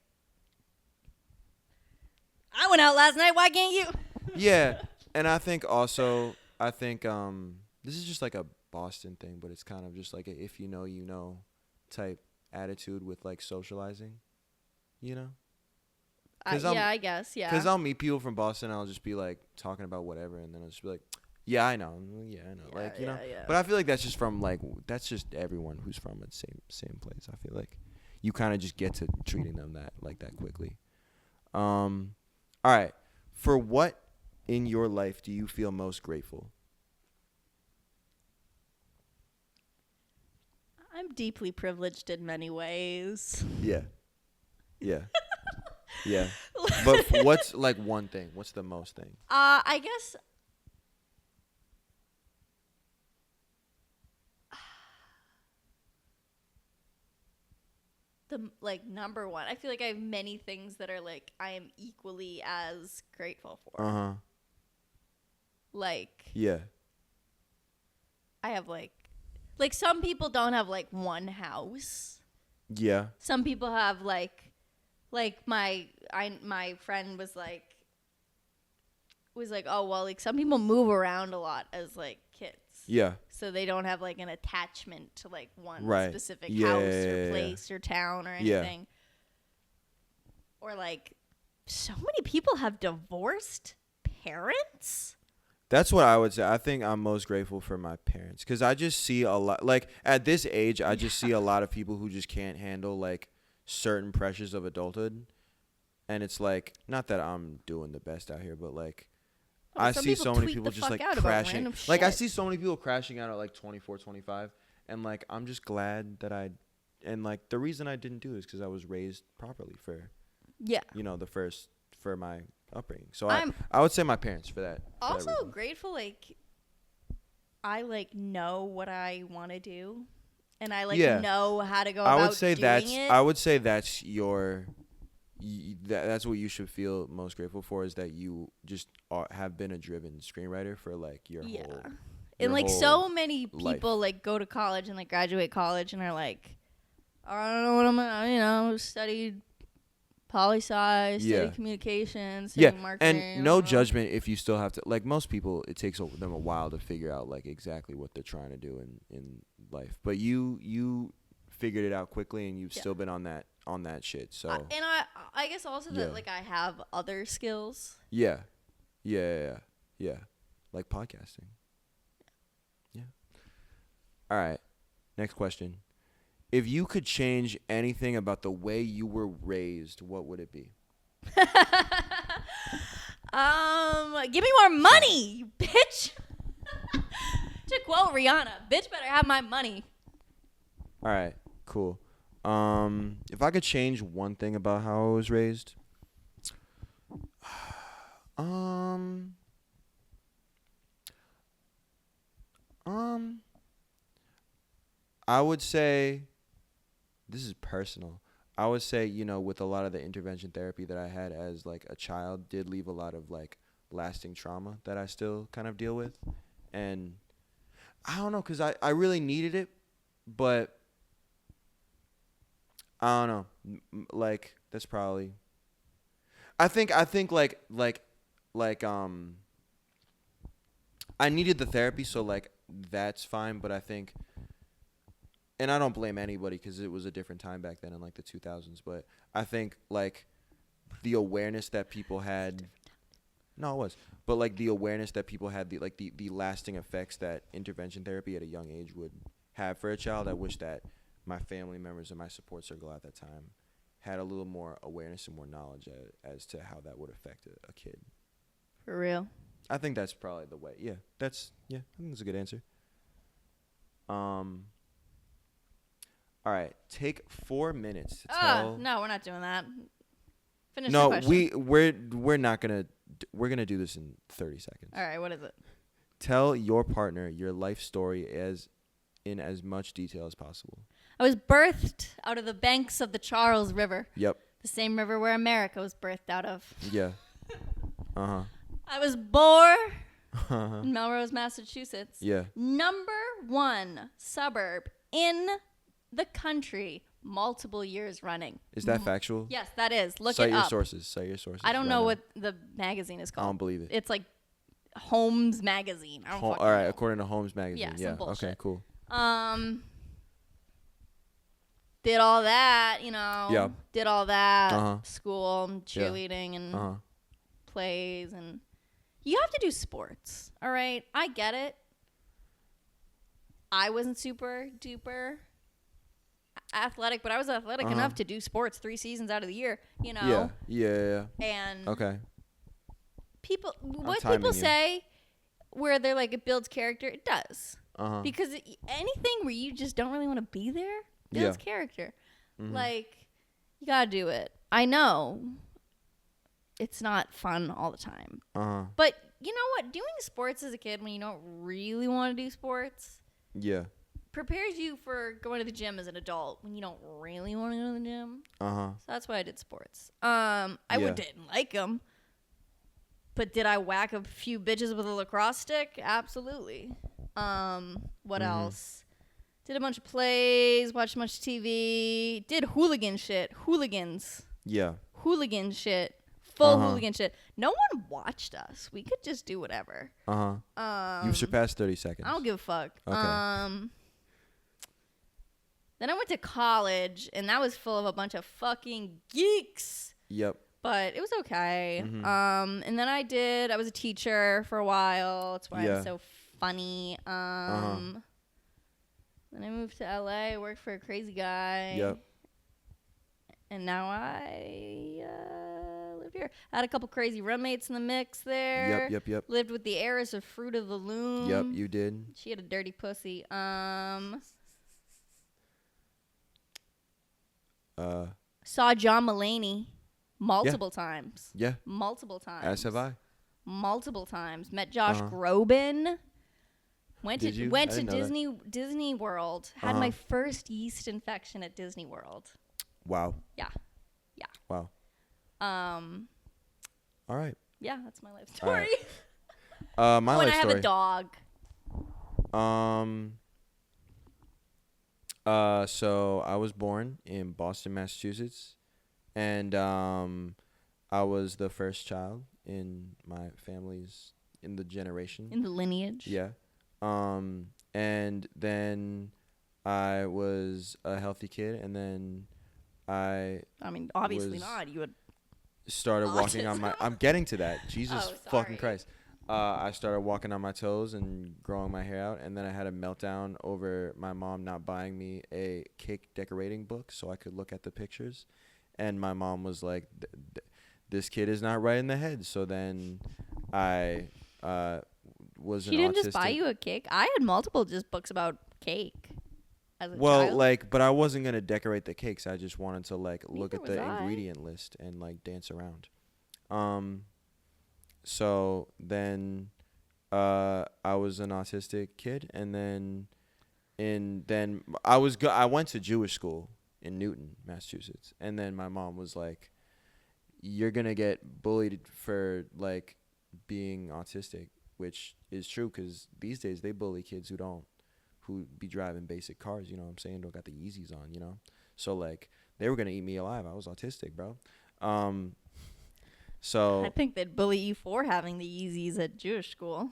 I went out last night. Why can't you? Yeah, and I think also, this is just like a Boston thing, but it's kind of just like a if you know, you know type attitude with like socializing, you know? I guess, yeah. Because I'll meet people from Boston, and I'll just be like talking about whatever, and then I'll just be like, yeah, I know. Yeah, I know. Yeah, like, you know? yeah. But I feel like that's just from like, that's just everyone who's from the same place. I feel like you kind of just get to treating them that quickly. All right. For what in your life do you feel most grateful? I'm deeply privileged in many ways. Yeah. But what's like one thing? What's the most thing? I guess the like number one. I feel like I have many things that are like I am equally as grateful for. Uh-huh. Like Yeah. I have like some people don't have like one house. Yeah. Some people have like my friend was like, oh well, like some people move around a lot as like kids. Yeah. So they don't have like an attachment to like one specific Yeah, house yeah, or yeah, place or town or Yeah. anything. Or like so many people have divorced parents. That's what I would say. I think I'm most grateful for my parents because I just see a lot. Like at this age, I just see a lot of people who just can't handle like certain pressures of adulthood, and it's like not that I'm doing the best out here, but like I see so many people just like crashing. Like I see so many people crashing out at like 24, 25, and like I'm just glad that and like the reason I didn't do this because I was raised properly for for my upbringing. So I would say my parents for that. Also grateful, like I like know what I want to do, and I like know how to go about doing it. I would say that's that's what you should feel most grateful for is that you just have been a driven screenwriter for like your whole. And like so many people like go to college and like graduate college and are like, I don't know what I'm gonna, studied poli-sci, studied communications, studied marketing. And no judgment if you still have to, like most people, it takes them a while to figure out like exactly what they're trying to do in life. But you figured it out quickly and you've still been on that shit. So and I guess also that like I have other skills. Yeah. Like podcasting. Yeah. All right. Next question. If you could change anything about the way you were raised, what would it be? Give me more money, you bitch. To quote Rihanna, bitch better have my money. All right, cool. If I could change one thing about how I was raised, I would say, this is personal. I would say, with a lot of the intervention therapy that I had as like a child did leave a lot of like lasting trauma that I still kind of deal with. And I don't know, because I really needed it, but I don't know. Like that's probably. I think like I needed the therapy, so like that's fine. But I think, and I don't blame anybody because it was a different time back then in like the 2000s. But I think like the awareness that people had. No, it was. But like the awareness that people had, the lasting effects that intervention therapy at a young age would have for a child. I wish that my family members and my support circle at that time had a little more awareness and more knowledge as to how that would affect a kid. For real? I think that's probably the way. Yeah, I think that's a good answer. All right, take 4 minutes to tell. No, we're not doing that. Finish no, the question. we're not gonna. We're gonna do this in 30 seconds. All right, what is it? Tell your partner your life story in as much detail as possible. I was birthed out of the banks of the Charles River. Yep. The same river where America was birthed out of. Yeah. Uh-huh. I was born in Melrose, Massachusetts. Yeah. Number 1 suburb in the country, multiple years running. Is that factual? Yes, that is. Look Cite it your up. sources. Cite your sources. I don't know what the magazine is I called. don't believe it. It's like Holmes Magazine. I don't fucking all right, know. according to Holmes Magazine. Yeah, some bullshit. Okay, cool. Did all that, you know. Yeah. Did all that. Uh-huh. School and cheerleading and plays, and you have to do sports. All right, I get it. I wasn't super duper athletic, but I was athletic enough to do sports 3 seasons out of the year, you know. Yeah. And Okay. What people say where they're like, it builds character, it does. Because anything where you just don't really want to be there builds character. Like, you gotta do it. I know it's not fun all the time. But you know what? Doing sports as a kid when you don't really want to do sports prepares you for going to the gym as an adult when you don't really want to go to the gym. So that's why I did sports. I didn't like them. But did I whack a few bitches with a lacrosse stick? Absolutely. What else? Did a bunch of plays, watched a bunch of TV, did hooligan shit. Hooligans. Yeah. Hooligan shit. Full hooligan shit. No one watched us. We could just do whatever. You've surpassed 30 seconds. I don't give a fuck. Okay. Then I went to college, and that was full of a bunch of fucking geeks. Yep. But it was okay. And then I was a teacher for a while. That's why I'm so funny. Then I moved to LA, worked for a crazy guy. Yep. And now I live here. I had a couple crazy roommates in the mix there. Yep. Lived with the heiress of Fruit of the Loom. Yep, you did. She had a dirty pussy. Saw John Mulaney multiple times. Yeah. Multiple times. As have I. Multiple times. Met Josh Groban. Went to Disney World. Had my first yeast infection at Disney World. Wow. Yeah. Wow. All right. Yeah, that's my life story. Right. My life story. story. I have a dog. So I was born in Boston, Massachusetts, and I was the first child in my family's in the generation. In the lineage. Yeah. And then I was a healthy kid, and then I mean, obviously not. You would started walking on my. I'm getting to that. Jesus fucking sorry. Christ. I started walking on my toes and growing my hair out, and then I had a meltdown over my mom not buying me a cake decorating book so I could look at the pictures. And my mom was like, this kid is not right in the head. So then I was She didn't just buy you a cake? I had multiple just books about cake as a child. But I wasn't going to decorate the cakes. I just wanted to, look at the ingredient list and, dance around. So then I was an autistic kid, and then I went to Jewish school in Newton, Massachusetts, and then my mom was like, you're going to get bullied for being autistic, which is true because these days they bully kids who be driving basic cars, you know what I'm saying, don't got the Eazys on, you know. So they were going to eat me alive. I was autistic, bro. So I think they'd bully you for having the Yeezys at Jewish school.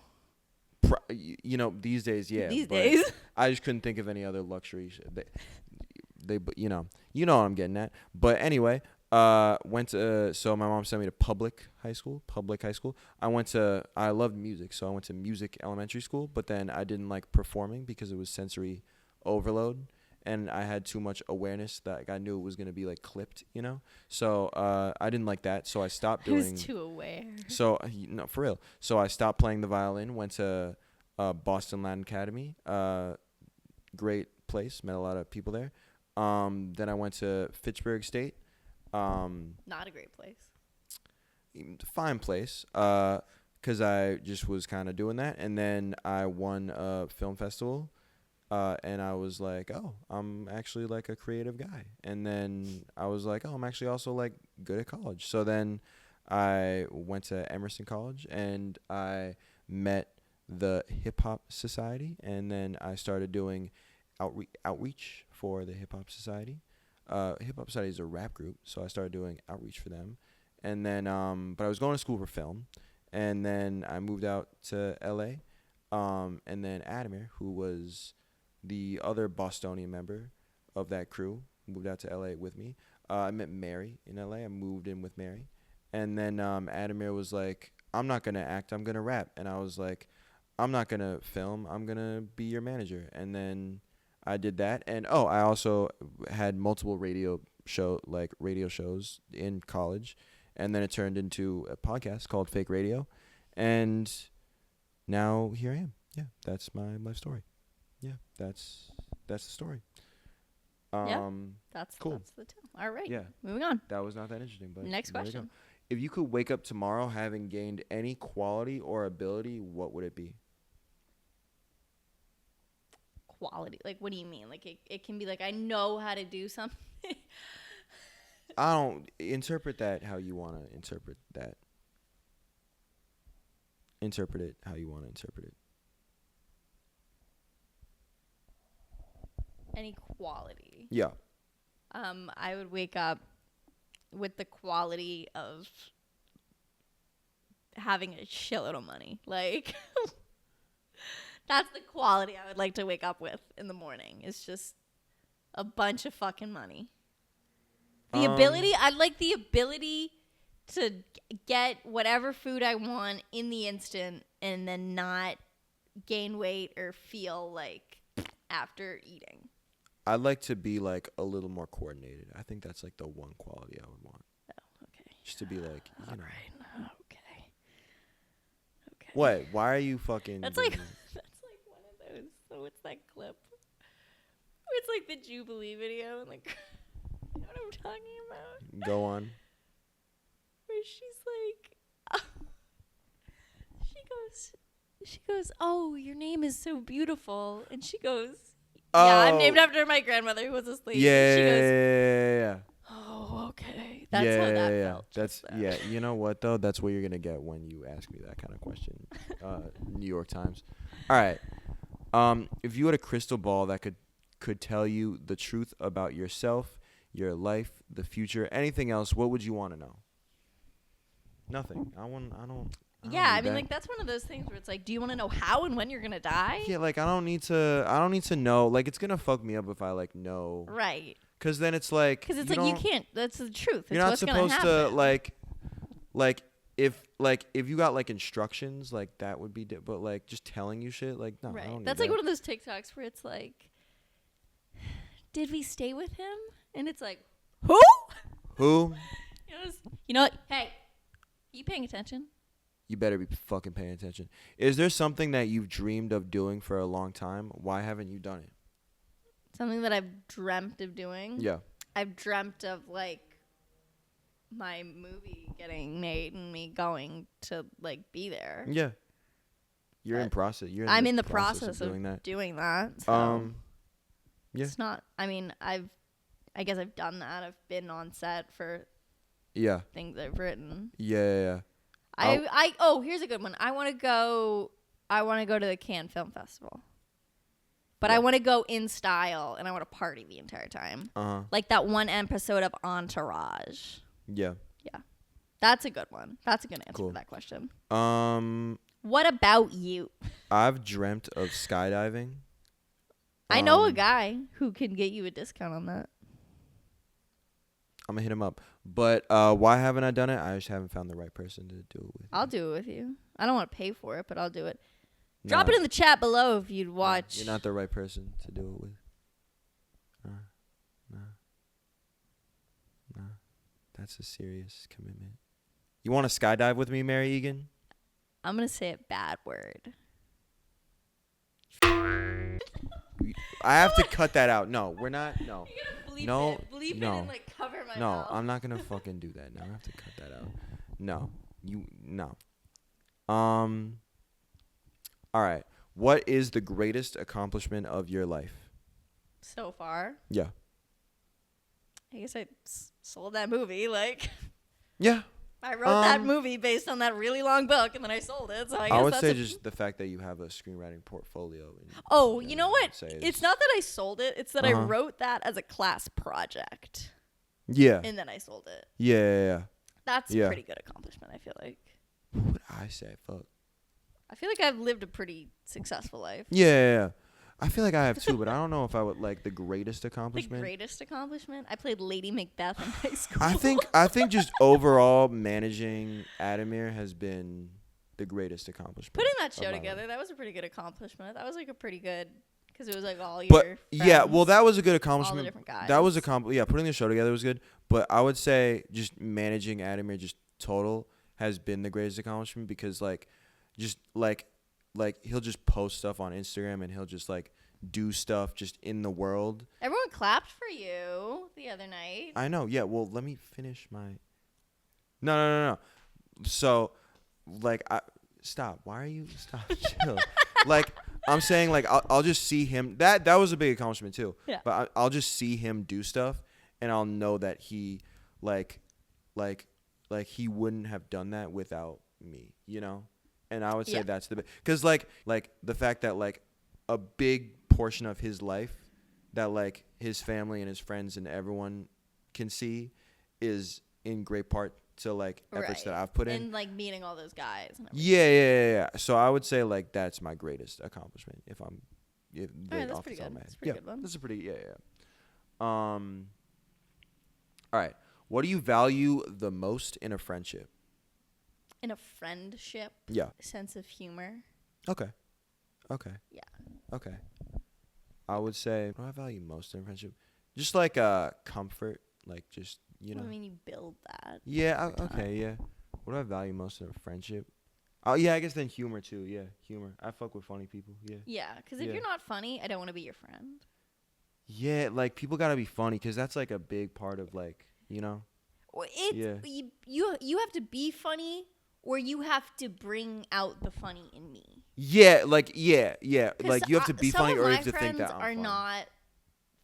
These days, yeah. These days. I just couldn't think of any other luxury. They you know what I'm getting at. But anyway, so my mom sent me to public high school. I loved music, so I went to music elementary school, but then I didn't like performing because it was sensory overload. And I had too much awareness that I knew it was going to be clipped, you know? So I didn't like that. So I stopped doing. I was too aware. So, no, for real. So I stopped playing the violin, went to Boston Latin Academy. Great place. Met a lot of people there. Then I went to Fitchburg State. Not a great place. Fine place. Because I just was kind of doing that. And then I won a film festival. And I was like, oh, I'm actually like a creative guy. And then I was like, oh, I'm actually also like good at college. So then I went to Emerson College and I met the Hip Hop Society. And then I started doing outreach for the Hip Hop Society. Hip Hop Society is a rap group, so I started doing outreach for them. And then, but I was going to school for film. And then I moved out to LA. And then Adamir, who was the other Bostonian member of that crew, moved out to LA with me. I met Mary in LA. I moved in with Mary. And then Adamir was like, I'm not going to act, I'm going to rap. And I was like, I'm not going to film, I'm going to be your manager. And then I did that. And, I also had multiple radio shows in college. And then it turned into a podcast called Fake Radio. And now here I am. Yeah, that's my life story. Yeah, that's the story. That's cool. That's the tale. All right. Yeah. Moving on. That was not that interesting, but next question. If you could wake up tomorrow having gained any quality or ability, what would it be? Quality. Like, what do you mean? Like, it can be like, I know how to do something. I don't interpret that how you want to interpret that. Interpret it how you want to interpret it. Any quality. Yeah. I would wake up with the quality of having a shitload of money. Like, that's the quality I would like to wake up with in the morning. It's just a bunch of fucking money. The ability, I'd like the ability to get whatever food I want in the instant and then not gain weight or feel like after eating. I'd like to be like a little more coordinated. I think that's like the one quality I would want. Oh, okay. Just to be like, you know. Right. Okay. What? Why are you fucking? That's like one of those. So it's that clip. Where it's like the Jubilee video and like, you know what I'm talking about? Go on. Where she's like, she goes, oh, your name is so beautiful, and she goes. Yeah, I'm named after my grandmother who was a slave. Yeah. Oh, okay. That's how that felt. That's you know what though? That's what you're gonna get when you ask me that kind of question. New York Times. All right. If you had a crystal ball that could tell you the truth about yourself, your life, the future, anything else, what would you want to know? Nothing. I don't. Yeah, I mean, like, that's one of those things where it's like, do you want to know how and when you're gonna die? Yeah, like I don't need to know. Like, it's gonna fuck me up if I like know. Right. Because then it's like. Because it's like you can't. That's the truth. You're not supposed to like if you got like instructions, like that would be. But like just telling you shit, like no. Right. I don't That's need like that. one of those TikToks where it's like, did we stay with him? And it's like, who? Who? You know what? Hey, you paying attention? You better be fucking paying attention. Is there something that you've dreamed of doing for a long time? Why haven't you done it? Something that I've dreamt of doing? Yeah. I've dreamt of, like, my movie getting made and me going to, like, be there. Yeah. You're in process. I'm in the process of doing that. So yeah. It's not, I mean, I guess I've done that. I've been on set for things I've written. Yeah. Here's a good one. I want to go to the Cannes Film Festival. But I want to go in style and I want to party the entire time. Like that one episode of Entourage. Yeah. Yeah. That's a good one. That's a good answer for that question. What about you? I've dreamt of skydiving. I know a guy who can get you a discount on that. I'm going to hit him up. But why haven't I done it? I just haven't found the right person to do it with. I'll do it with you. I don't want to pay for it, but I'll do it. Drop it in the chat below if you'd watch. You're not the right person to do it with. Nah. That's a serious commitment. You want to skydive with me, Mary Egan? I'm going to say a bad word. I have to cut that out. No, we're not. No. Bleep it and like cover my mouth. I'm not gonna fucking do that. No, I have to cut that out. No. All right. What is the greatest accomplishment of your life? So far? Yeah. I guess I sold that movie. Like, yeah. I wrote that movie based on that really long book, and then I sold it. So I would say just the fact that you have a screenwriting portfolio. You know what? It's not that I sold it. It's that I wrote that as a class project. Yeah. And then I sold it. Yeah. That's a pretty good accomplishment, I feel like. What would I say? Fuck. I feel like I've lived a pretty successful life. Yeah. I feel like I have too, but I don't know if I would like the greatest accomplishment. The greatest accomplishment? I played Lady Macbeth in high school. I think just overall managing Adamir has been the greatest accomplishment. Putting that show together, that was a pretty good accomplishment. That was like a pretty good, because it was like all your friends, yeah, well, that was a good accomplishment. All the different guys. That was putting the show together was good. But I would say just managing Adamir just total has been the greatest accomplishment because like he'll just post stuff on Instagram and he'll just like do stuff just in the world. Everyone clapped for you the other night. I know. Yeah. Well, let me finish my. No. So, like, stop. Why are you stop? Chill. Like, I'm saying, like, I'll just see him. That was a big accomplishment too. Yeah. But I'll just see him do stuff, and I'll know that he, like he wouldn't have done that without me. You know. And I would say that's the big, because like the fact that like a big portion of his life that like his family and his friends and everyone can see is in great part to like efforts that I've put in. And like meeting all those guys. And yeah. So I would say like that's my greatest accomplishment if all right, that's pretty good. That's a pretty good one. That's a pretty All right. What do you value the most in a friendship? In a friendship? Yeah. Sense of humor. Okay. Yeah. Okay. I would say what do I value most in a friendship? Just like comfort, like just, you know. I mean, you build that. Yeah, okay, yeah. What do I value most in a friendship? Oh, yeah, I guess then humor too. Yeah, humor. I fuck with funny people. Yeah. Yeah, because if you're not funny, I don't want to be your friend. Yeah, like people got to be funny because that's like a big part of like, you know. You have to be funny or you have to bring out the funny in me. Yeah. Like you have to be funny or you have to think that I'm funny. Some of my friends are not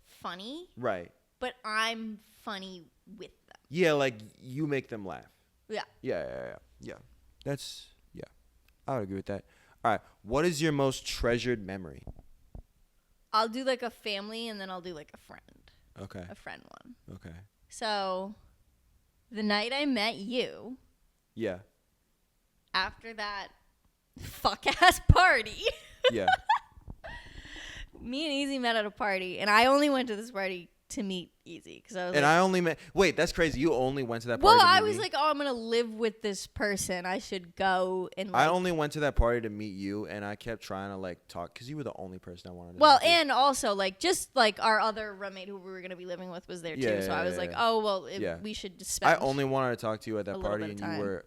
funny. Right. But I'm funny with them. Yeah, like you make them laugh. Yeah. Yeah. That's, yeah. I would agree with that. All right. What is your most treasured memory? I'll do like a family and then I'll do like a friend. Okay. A friend one. Okay. So the night I met you. Yeah. After that fuck-ass party. Yeah. Me and Eazy met at a party, and I only went to this party to meet Eazy because I was. And I only met. Wait, that's crazy. You only went to that party. Well, I was like, oh, I'm gonna live with this person. I should go and. I only went to that party to meet you, and I kept trying to like talk because you were the only person I wanted to. Well, and also like just like our other roommate who we were gonna be living with was there too, so I was like, oh well, we should just spend. I only wanted to talk to you at that party, and you were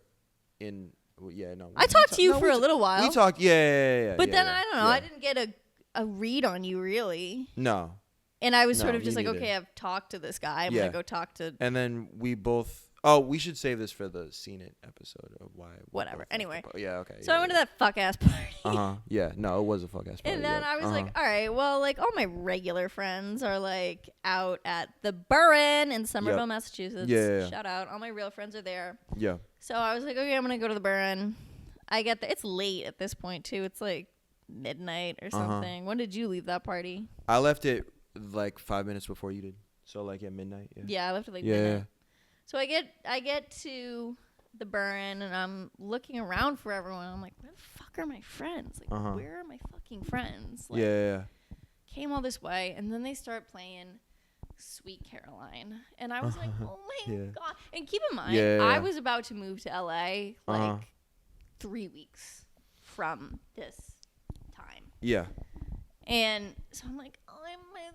in. Yeah, no. I talked to you for a little while. We talked, yeah. But then I don't know. I didn't get a read on you really. No. And I was sort of just like, okay, I've talked to this guy. I'm gonna go talk to. And then we both. Oh, we should save this for the Seen It episode of why. Whatever. Anyway. Yeah. Okay. So I went to that fuck ass party. Yeah. No, it was a fuck ass party. And then I was like, all right, well, like all my regular friends are like out at the Burren in Somerville, Massachusetts. Yeah. Shout out. All my real friends are there. Yeah. So I was like, okay, I'm gonna go to the Burren. I get there. It's late at this point too. It's like midnight or something. When did you leave that party? I left it like 5 minutes before you did. So like at midnight. Yeah. I left it like midnight. So I get to the Burren and I'm looking around for everyone. I'm like, where the fuck are my friends? Like, where are my fucking friends? Like, came all this way, and then they start playing Sweet Caroline, and I was like, oh my god! And keep in mind, I was about to move to LA like 3 weeks from this time. Yeah. And so I'm like,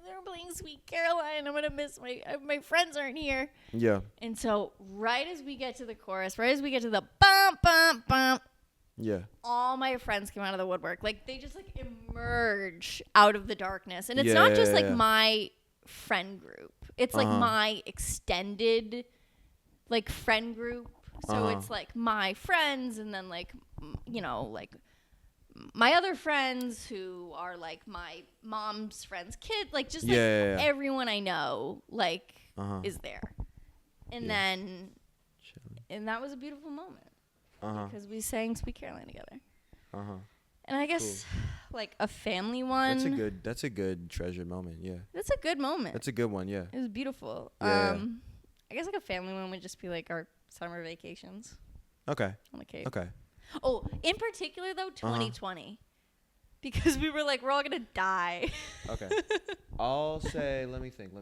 they're playing Sweet Caroline. I'm gonna miss my friends aren't here. Yeah. And so right as we get to the chorus, right as we get to the bump bump bump, all my friends come out of the woodwork. Like they just like emerge out of the darkness, and it's not just like my friend group. It's like my extended like friend group. So it's like my friends, and then like you know like my other friends who are like my mom's friends' kids, like just everyone I know like is there. And then and that was a beautiful moment because we sang Sweet Caroline together. And I guess like a family one. That's a good treasured moment. Yeah. That's a good moment. That's a good one. Yeah. It was beautiful. I guess like a family one would just be like our summer vacations. Okay. On the Cape. Okay. Oh, in particular though, 2020, because we were like, we're all gonna die. Okay. I'll say. Let me think.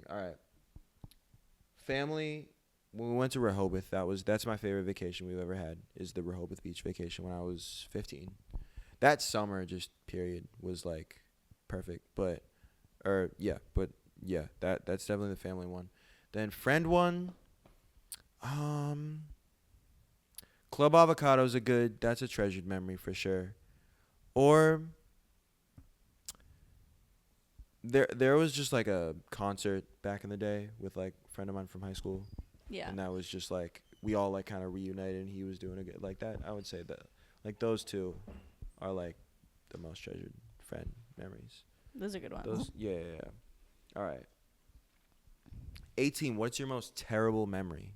All right. Family. When we went to Rehoboth, that's my favorite vacation we've ever had. Is the Rehoboth Beach vacation when I was 15. That summer, just period, was like perfect. But that's definitely the family one. Then friend one. Club Avocado's that's a treasured memory for sure. Or there was just like a concert back in the day with like a friend of mine from high school. Yeah. And that was just like we all like kind of reunited and he was doing a good like that. I would say that like those two are like the most treasured friend memories. Those are good ones. Yeah. All right. 18, what's your most terrible memory?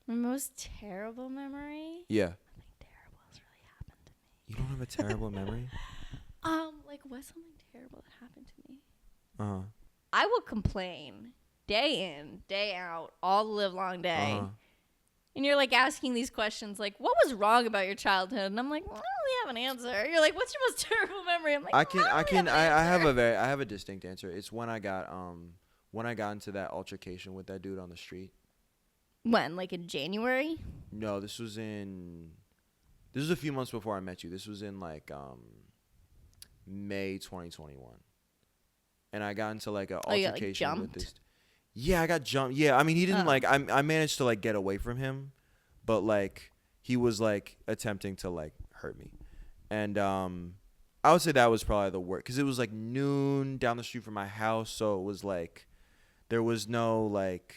My most terrible memory? Yeah. Nothing terrible has really happened to me. You don't have a terrible memory? Like what's something terrible that happened to me? I will complain day in, day out, all the live long day. And you're like asking these questions like, what was wrong about your childhood? And I'm like, well, I don't really have an answer. You're like, what's your most terrible memory? I'm like, I have a distinct answer. It's when I got into that altercation with that dude on the street. When? Like in January? No, this was a few months before I met you. This was in like May 2021. And I got into like an altercation with this. Yeah, I got jumped. Yeah, I mean he didn't I managed to like get away from him, but like he was like attempting to like hurt me. And I would say that was probably the worst cuz it was like noon down the street from my house, so it was like there was no like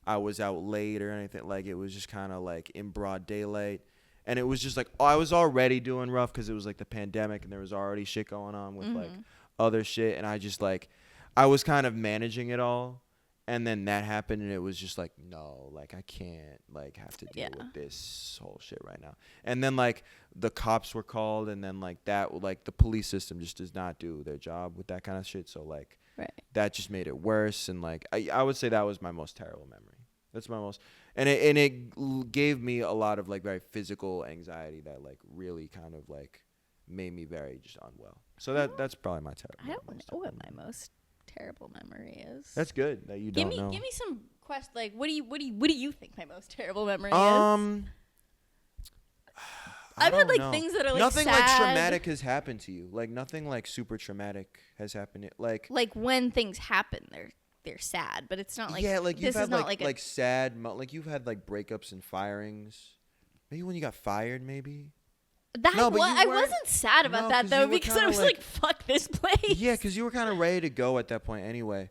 I was out late or anything. Like it was just kind of like in broad daylight, and it was just like I was already doing rough because it was like the pandemic and there was already shit going on with like other shit, and I just like I was kind of managing it all, and then that happened, and it was just like no, like I can't like have to deal with this whole shit right now. And then like the cops were called, and then like that like the police system just does not do their job with that kind of shit. So like. Right. That just made it worse, and like I would say that was my most terrible memory. That's my most, and it gave me a lot of like very physical anxiety that like really kind of like made me very just unwell. So that's probably my terrible. I don't know what my most terrible memory is. That's good that you don't know. Give me some questions. Like what do you think my most terrible memory is? I've had like things that are like nothing sad. Like traumatic has happened to you. Like nothing like super traumatic has happened. Like when things happen, they're sad, but it's not like like you've had like sad like you've had like breakups and firings. Maybe when you got fired, maybe. I wasn't sad about that though because I was like fuck this place. Yeah, because you were kind of ready to go at that point anyway.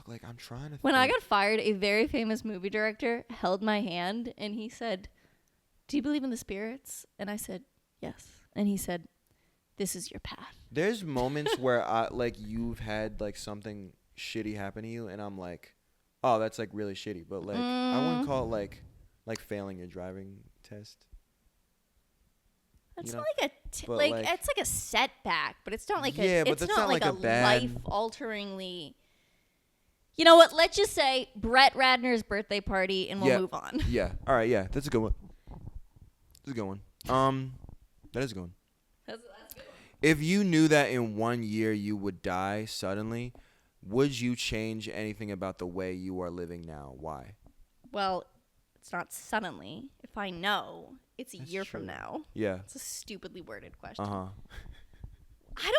Like I'm trying to think. When I got fired, a very famous movie director held my hand and he said, "Do you believe in the spirits?" And I said, "Yes." And he said, "This is your path." There's moments where you've had like something shitty happen to you and I'm like, "Oh, that's like really shitty." But like I wouldn't call it like failing your driving test. That's not like it's like a setback, but it's not like it's not like a life-alteringly. You know what? Let's just say Brett Radner's birthday party, and we'll move on. Yeah. All right. Yeah, that's a good one. That is a good one. That's a good one. If you knew that in 1 year you would die suddenly, would you change anything about the way you are living now? Why? Well, it's not suddenly. If I know, it's a year from now. Yeah. It's a stupidly worded question. I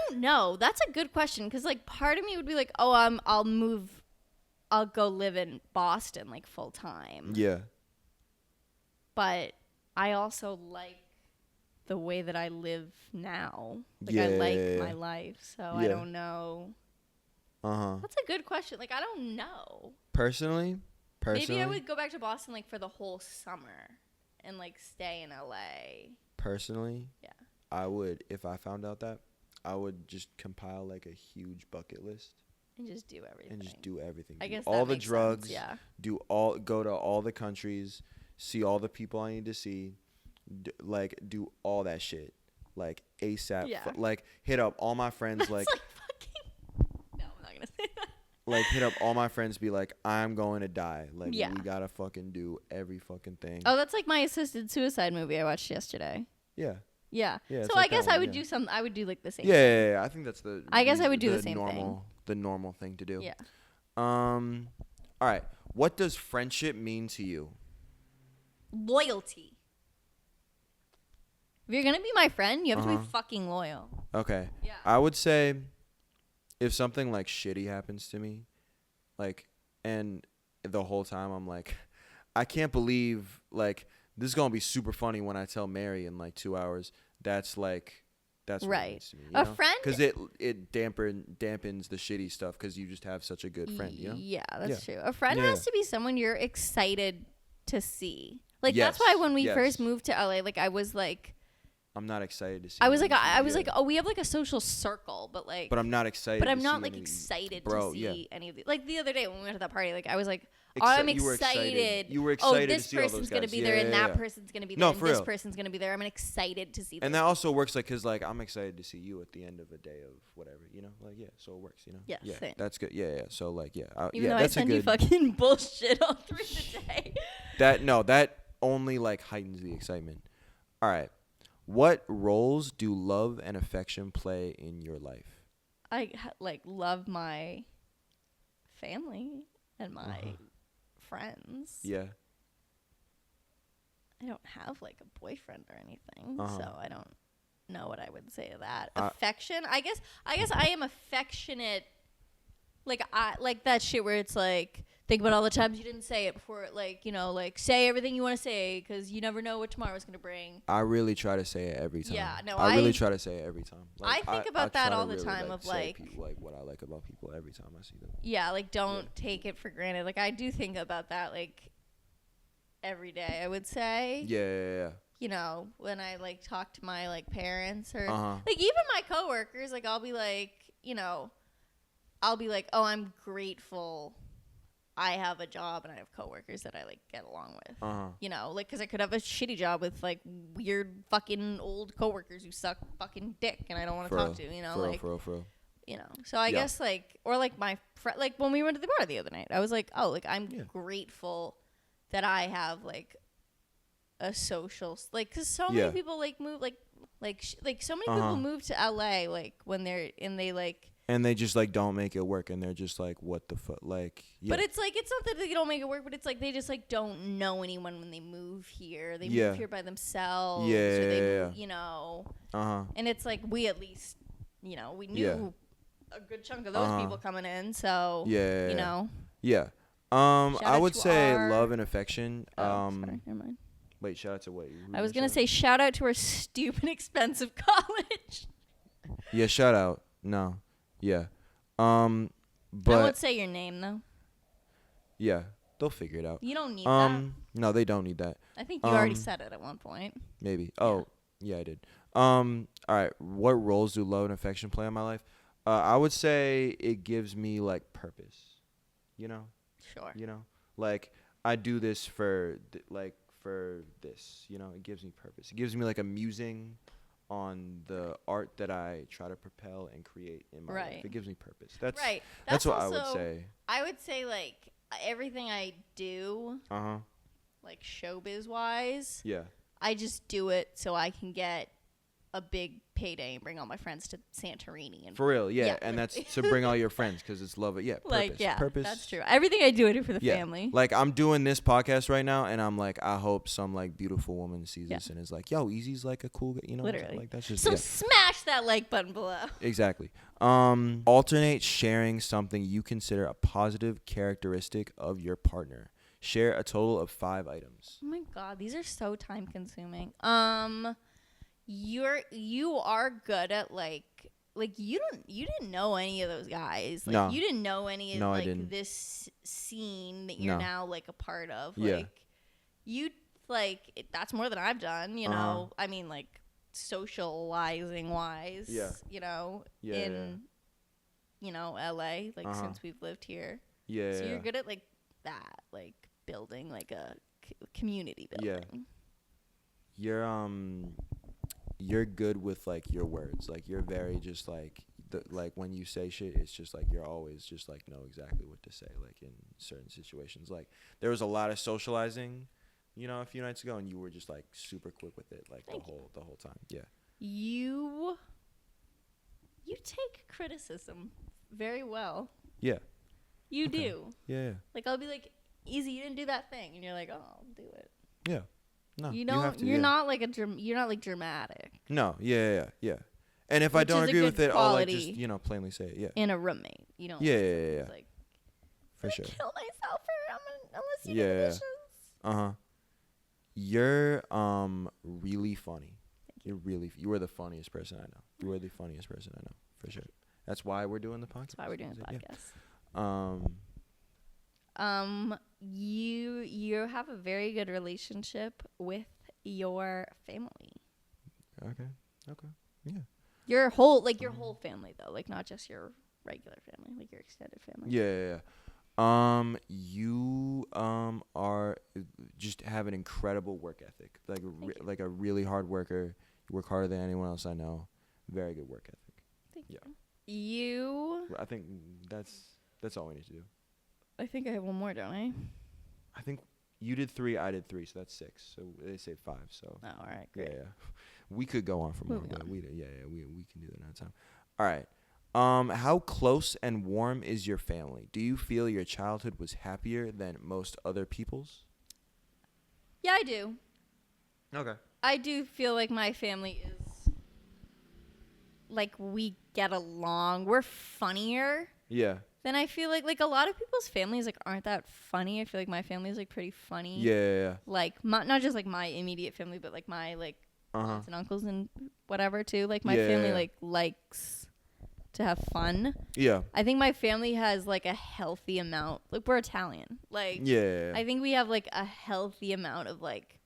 don't know. That's a good question because like part of me would be like, oh, I'll go live in Boston like full time. Yeah. But I also like the way that I live now. Like I like my life, so I don't know. That's a good question. Like I don't know. Personally, maybe I would go back to Boston like for the whole summer. and like stay in LA. Personally, yeah, I would, if I found out that, I would just compile like a huge bucket list and just do everything. I guess all that the makes drugs. sense, yeah. Go to all the countries, see all the people I need to see, do all that shit, like ASAP. Yeah. Like hit up all my friends, That's like fucking. No, I'm not gonna say that. like hit up all my friends, be like, I'm going to die. Like Yeah. we gotta fucking do every fucking thing. Oh, that's like my assisted suicide movie I watched yesterday. Yeah. Yeah. Yeah, So like I guess that I one, would do I would do like the same. Yeah. I think that's the. I guess I would do the same normal, thing. The normal thing to do. Yeah. All right. What does friendship mean to you? Loyalty. If you're gonna be my friend, you have to Uh-huh. be fucking loyal. Okay. Yeah. I would say, if something like shitty happens to me, like, and the whole time I'm like, I can't believe, like, this is gonna be super funny when I tell Mary in like 2 hours. That's like, that's what it Right. means to me. A friend- because it dampens the shitty stuff because you just have such a good friend. You know. Yeah, that's Yeah. true. A friend Yeah. has to be someone you're excited to see. Like Yes. that's why when we Yes. first moved to LA, like I was like, I'm not excited to see. I was like, anything. oh, we have like a social circle, but like, But I'm not excited. but I'm to not see like any- excited Bro, to yeah. see any of the. Like the other day when we went to that party, like I was like, oh, Exci- I'm you were excited. excited. You were Oh, excited to this see all those person's gonna guys. be Yeah, there, and yeah, that yeah. person's gonna be there, No, and for this real. person's gonna be there. I'm excited to see them. And that also works, like, cause like I'm excited to see you at the end of a day of whatever, you know, like so it works, you know. Yeah, same. That's good. Yeah. So like Even though that's I a send good. you fucking bullshit all through the day. that only like heightens the excitement. All right, what roles do love and affection play in your life? I like love my family and my friends. Yeah. I don't have like a boyfriend or anything, Uh-huh. so I don't know what I would say to that. Affection, I guess I am affectionate. Like I like that shit where it's like think about all the times you didn't say it before. Like like say everything you want to say because you never know what tomorrow's gonna bring. I really try to say it every time. Yeah, no, I really try to say it every time. Like, I think about that try all to the really, time like, of say like what I like about people every time I see them. Yeah, like don't take it for granted. Like I do think about that like every day. I would say. Yeah. When I like talk to my like parents or Uh-huh. like even my coworkers, like I'll be like, oh, I'm grateful I have a job and I have coworkers that I like get along with. Uh-huh. Like because I could have a shitty job with like weird fucking old coworkers who suck fucking dick and I don't want to talk to. For real. So I guess like or like my friend, like when we went to the bar the other night, I was like, oh, like I'm grateful that I have like a social like because so many people like move like so many people move to LA like when they're and they just like don't make it work and they're just like what the fuck like But it's like it's not that they don't make it work, but it's like they just like don't know anyone when they move here. They move here by themselves. And it's like we at least we knew a good chunk of those people coming in, so I would say love and affection. Sorry, never mind. Wait, shout out to what? I was gonna say shout out to our stupid expensive college. Yeah, shout out. No, yeah, but I won't say your name though. Yeah, they'll figure it out. You don't need that. No, they don't need that. I think you already said it at one point. Maybe. Oh, yeah, I did. All right. What roles do love and affection play in my life? I would say it gives me like purpose. Sure. Like I do this for this. It gives me purpose. It gives me like a musing on the art that I try to propel and create in my life. It gives me purpose. That's right. That's what also, I would say. I would say like everything I do, like showbiz wise, I just do it so I can get a big payday and bring all my friends to Santorini and for real, and that's to bring all your friends because it's love. Purpose. Purpose. That's true. Everything I do for the family. Like I'm doing this podcast right now, and I'm like, I hope some like beautiful woman sees this and is like, yo, Eazy's like a cool guy, Literally. Like that's just so smash that like button below. Exactly. Alternate sharing something you consider a positive characteristic of your partner. Share a total of 5 items. Oh my god, these are so time consuming. You are good at like you didn't know any of those guys. Like no. you didn't know any of I didn't. this scene that you're now like a part of. Yeah. Like you like that's more than I've done, you know. I mean, like socializing wise, you know, in you know, LA, like since we've lived here. Yeah. So you're good at like that, like building like a community building. Yeah. You're good with like your words. Like you're very just like like when you say shit, it's just like you're always just like know exactly what to say. Like in certain situations, like there was a lot of socializing, you know, a few nights ago, and you were just like super quick with it, like the whole time. Yeah. You take criticism very well. Yeah. You do. Yeah. Like I'll be like, Eazy, you didn't do that thing, and you're like, oh, I'll do it. Yeah. No. You don't. You're not like you're not like dramatic. No. Yeah. And if I don't agree with it, I'll like just, you know, plainly say it. Yeah. In a roommate, you know. Yeah. Like, for sure. Kill myself unless you do the dishes. You're really funny. You are the funniest person I know. You are the funniest person I know, for sure. That's why we're doing the podcast. That's why we're doing the podcast. You have a very good relationship with your family. Okay. Yeah. Your whole family though, like not just your regular family, like your extended family. Yeah. You are just have an incredible work ethic. Like a really hard worker. You work harder than anyone else I know. Very good work ethic. Thank you. I think that's all we need to do. I think I have one more, don't I? I think you did 3, I did 3, so that's 6. So they say 5. So. Oh, all right, great. Yeah. We could go on for more, but we can do that another time. All right. How close and warm is your family? Do you feel your childhood was happier than most other people's? Yeah, I do. Okay. I do feel like my family is like we get along. We're funnier. Yeah. Then I feel like a lot of people's families like aren't that funny. I feel like my family is like pretty funny. Yeah. Like not just like my immediate family, but like my like aunts and uncles and whatever too. Like my family like likes to have fun. Yeah. I think my family has like a healthy amount. Like we're Italian. Like I think we have like a healthy amount of like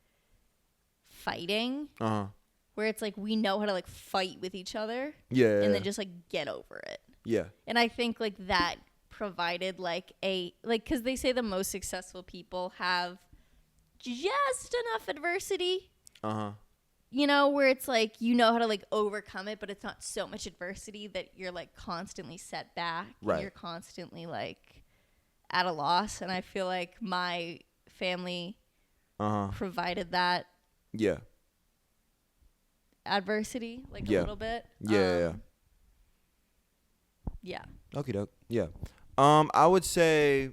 fighting. Where it's like we know how to like fight with each other. Yeah. And then just like get over it. Yeah. And I think like that provided like because they say the most successful people have just enough adversity. You know, where it's like you know how to like overcome it, but it's not so much adversity that you're like constantly set back. Right. You're constantly like at a loss. And I feel like my family provided that. Yeah. Adversity, like a little bit. Yeah. Yeah. Okie doke. Yeah. I would say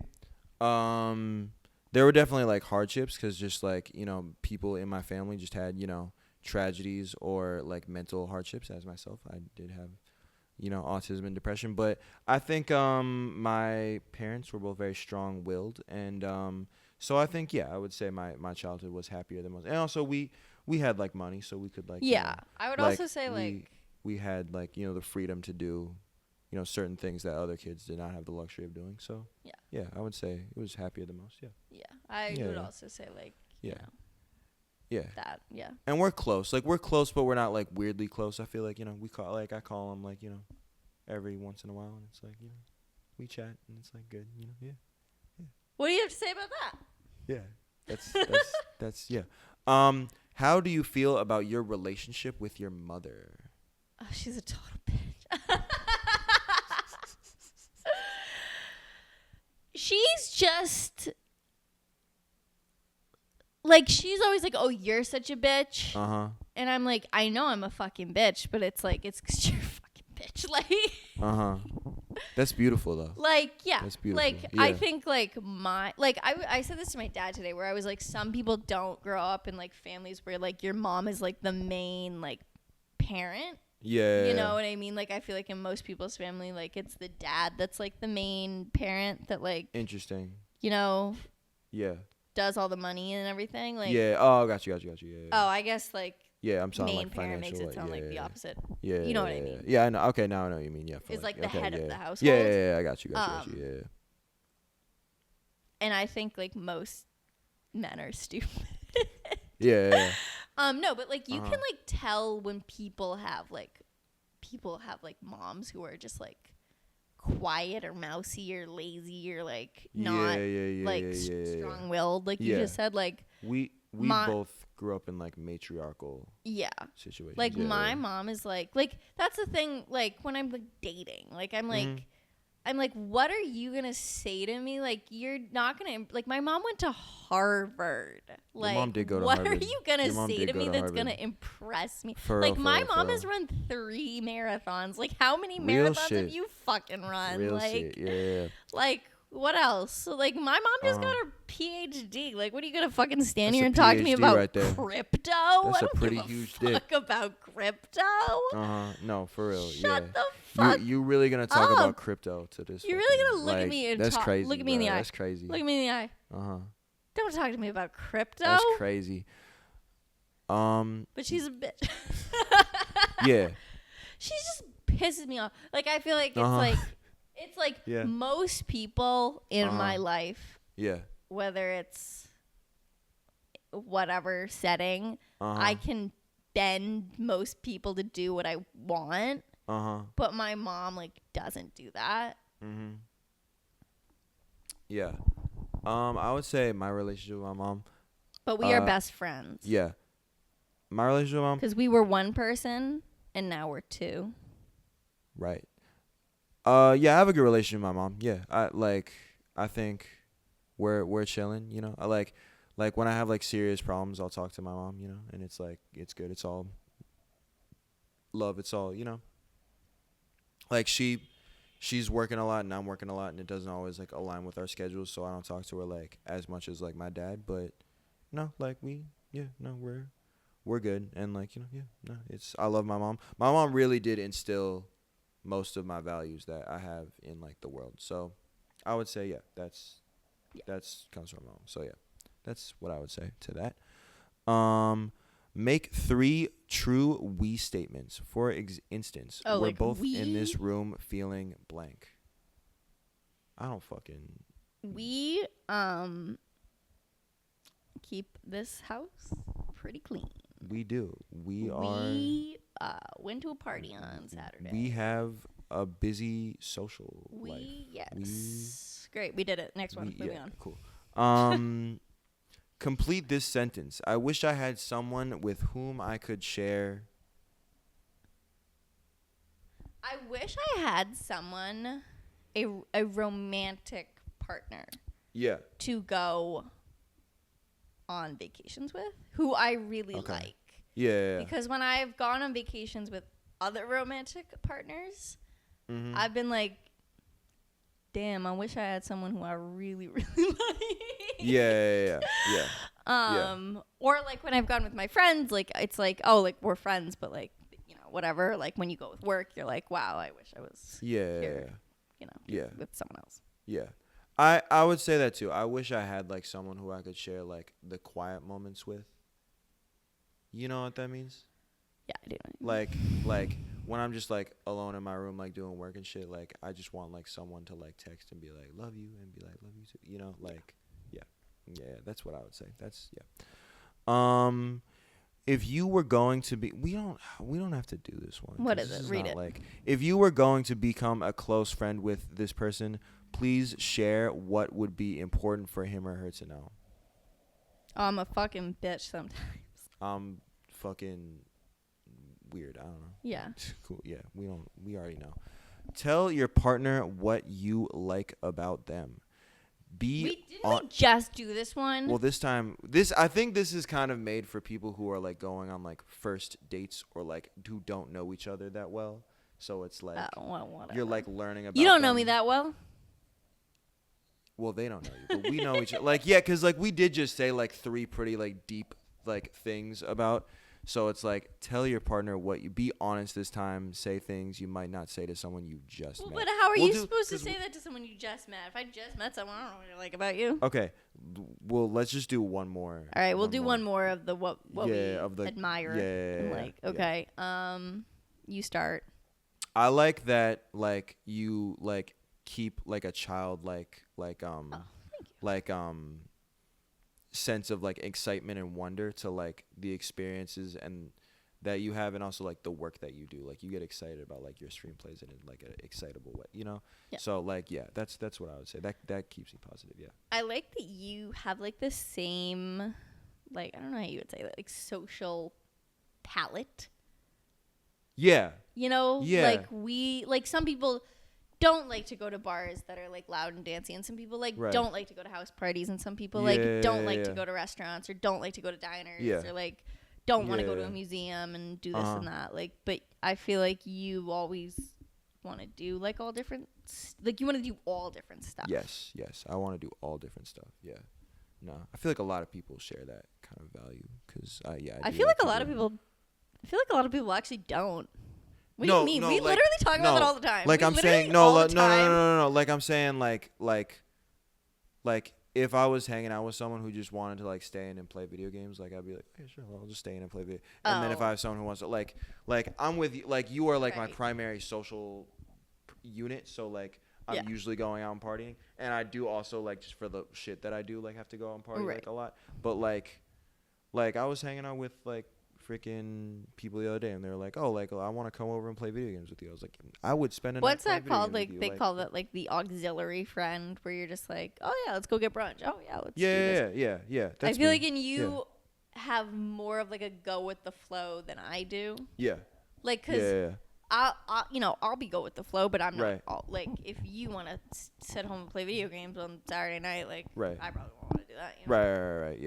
there were definitely like hardships because just like, you know, people in my family just had, you know, tragedies or like mental hardships. As myself, I did have, you know, autism and depression. But I think my parents were both very strong-willed. And so I think, I would say my childhood was happier than most. And also we had like money, so we could like, yeah, you know, I would also say we had like, you know, the freedom to do, you know, certain things that other kids did not have the luxury of doing. So yeah, I would say it was happier than most. I would also say like you know, that and we're close, but we're not like weirdly close. I feel like, you know, I call them like, you know, every once in a while, and it's like, you know, we chat and it's like good, you know. What do you have to say about that? That's how do you feel about your relationship with your mother? Oh, she's a total bitch. She's just like, she's always like, oh, you're such a bitch. And I'm like, I know I'm a fucking bitch, but it's like, it's 'cause you're a fucking bitch. Like, that's beautiful though. Like, yeah. That's beautiful. Like, I think like I said this to my dad today, where I was like, some people don't grow up in like families where like your mom is like the main like parent. Yeah. You know what I mean? Like, I feel like in most people's family, like, it's the dad that's, like, the main parent that, like... Interesting. You know? Yeah. Does all the money and everything. Like... Yeah. Oh, got you. Yeah. Oh, I guess, like... Yeah, I'm sorry. Main like parent makes it sound like the opposite. Yeah. You know what I mean? Yeah, I know. Okay, now I know what you mean. Yeah. Is, like, the head of the household. Yeah, I got you. Yeah. And I think, like, most men are stupid. Yeah. No, but like you can like tell when people have like moms who are just like quiet or mousy or lazy or like not strong-willed, like you just said. Like we both grew up in like matriarchal situations. Like my mom is like that's the thing. Like when I'm like dating, like I'm like, what are you gonna say to me? Like you're not gonna like. My mom went to Harvard. Like, your mom did go to Harvard. Harvard. Are you gonna say to me that's gonna impress me? My mom has run 3 marathons. Like, how many marathons have you fucking run? Real like, shit. Yeah. Like, what else? So, like, my mom just got her PhD. Like, what are you gonna fucking stand That's here and talk to me about right crypto? That's I a don't pretty give huge fuck dick. about crypto. No, for real. Shut the fuck. You really gonna talk about crypto to this? You're really gonna look at me and that's crazy. Look at me in the eye. That's crazy. Look at me in the eye. Don't talk to me about crypto. That's crazy. But she's a bitch. Yeah. She just pisses me off. Like I feel like it's like most people in my life. Yeah. Whether it's whatever setting, I can bend most people to do what I want. But my mom like doesn't do that. Yeah. I would say my relationship with my mom. But we are best friends. Yeah. My relationship with my mom. Because we were one person and now we're 2. Right. Yeah, I have a good relationship with my mom. Yeah. I think we're chilling, you know. I like when I have like serious problems, I'll talk to my mom, you know, and it's like it's good. It's all love. It's all, you know. Like she's working a lot and I'm working a lot and it doesn't always like align with our schedules, so I don't talk to her like as much as like my dad, but no, like we're good and like, you know, I love my mom. My mom really did instill most of my values that I have in like the world. So I would say that's comes from my mom. So yeah, that's what I would say to that. Make 3 true we statements. For instance, we're like both in this room feeling blank. I don't fucking. We keep this house pretty clean. We do. We went to a party on Saturday. We have a busy social life. Yes. Great. We did it. Next one. Moving on. Cool. Complete this sentence. I wish I had someone with whom I could share. I wish I had someone, a romantic partner. Yeah. To go on vacations with, who I really like. Yeah. Because when I've gone on vacations with other romantic partners, I've been like, damn, I wish I had someone who I really, really like. Yeah. Or like when I've gone with my friends, like it's like, oh, like we're friends, but like, you know, whatever. Like when you go with work, you're like, wow, I wish I was here, you know, with someone else. Yeah. I would say that too. I wish I had like someone who I could share like the quiet moments with. You know what that means? Yeah, I do. Like when I'm just like alone in my room, like doing work and shit, like I just want like someone to like text and be like, love you, and be like, love you too. You know, like, yeah, that's what I would say. That's, if you were going to be, we don't have to do this one. What is it? Read it. Like, if you were going to become a close friend with this person, please share what would be important for him or her to know. I'm a fucking bitch sometimes. I'm fucking weird. I don't know. Yeah. Cool. Yeah. We already know. Tell your partner what you like about them. We just do this one? Well, I think this is kind of made for people who are like going on like first dates or like who don't know each other that well. So it's like you're like learning about. You don't know me that well. Well, they don't know you, but we know each other. Like, yeah, because like we did just say like 3 pretty like deep like things about. So it's like, tell your partner what you, be honest this time, say things you might not say to someone you just met. But how are you supposed to say that to someone you just met? If I just met someone, I don't know what I like about you. Okay. Well, let's just do one more. All right, we'll do one more of the what we admire. Yeah. Okay. Yeah. You start. I like that like you like keep like a child like sense of like excitement and wonder to like the experiences and that you have, and also like the work that you do. Like you get excited about like your screenplays in like an excitable way, you know? Yeah. So like, yeah, that's what I would say. That keeps me positive. Yeah. I like that you have like the same, like, I don't know how you would say that, like social palette. Yeah. You know? Yeah. Like some people don't like to go to bars that are like loud and dancey, and some people like don't like to go to house parties, and some people like don't like to go to restaurants, or don't like to go to diners, or like don't want to go to a museum and do this and that. Like, but I feel like you always want to do like all different, like you want to do all different stuff. Yes. I want to do all different stuff. Yeah. No, I feel like a lot of people share that kind of value because I feel like a lot of people actually don't. What do you mean? We literally talk about that all the time. Like I'm saying, no. Like I'm saying, like if I was hanging out with someone who just wanted to like stay in and play video games, like I'd be like, hey, sure, I'll just stay in and play video. And then if I have someone who wants to like I'm with you, like you are like my primary social unit, so like I'm usually going out and partying, and I do also like just for the shit that I do like have to go out and party like a lot. But like I was hanging out with like freaking people the other day, and they're like, oh, like I want to come over and play video games with you. I was like, I would spend a what's that called? Like they call that like the auxiliary friend, where you're just like, oh yeah, let's go get brunch. Oh yeah, let's do this. Yeah. I feel like you have more of like a go with the flow than I do. Yeah. Like, cause I'll be go with the flow, but I'm not all, like, if you want to sit home and play video games on Saturday night, like I probably won't want to do that. You know? Right.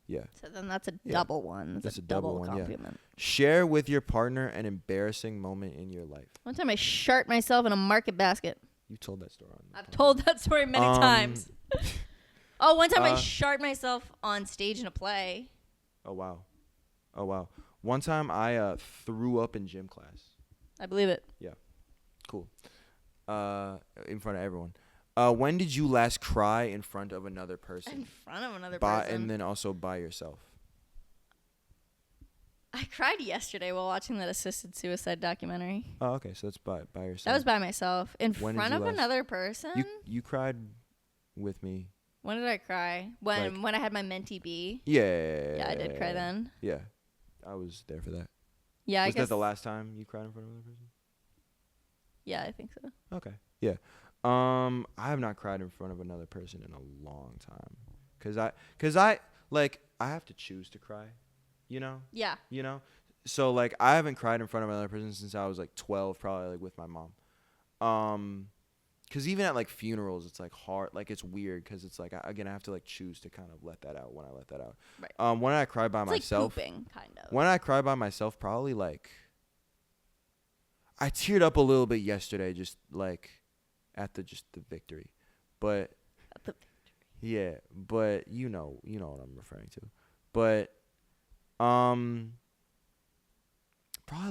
Yeah. So then that's a double one. That's a double one, compliment. Yeah. Share with your partner an embarrassing moment in your life. One time I shart myself in a market basket. You told that story. I've told that story many times. One time I shart myself on stage in a play. Oh, wow. One time I threw up in gym class. I believe it. Yeah. Cool. In front of everyone. When did you last cry in front of another person? In front of another person? And then also by yourself. I cried yesterday while watching that assisted suicide documentary. Oh, okay. So that's by yourself. That was by myself. In front of another person? You cried with me. When did I cry? When I had my mentee B? Yeah. Yeah, I did cry then. Yeah. I was there for that. Yeah, Was that the last time you cried in front of another person? Yeah, I think so. Okay. Yeah. I have not cried in front of another person in a long time. Cause I have to choose to cry, you know? Yeah. You know? So like I haven't cried in front of another person since I was like 12, probably like with my mom. Cause even at like funerals, it's like hard, like it's weird. Cause it's like, I have to like choose to kind of let that out when I let that out. Right. When I cry by myself, like pooping, kind of. When I cry by myself, probably like, I teared up a little bit yesterday, just like, at the victory, but at the victory. Yeah, but you know what I'm referring to, but probably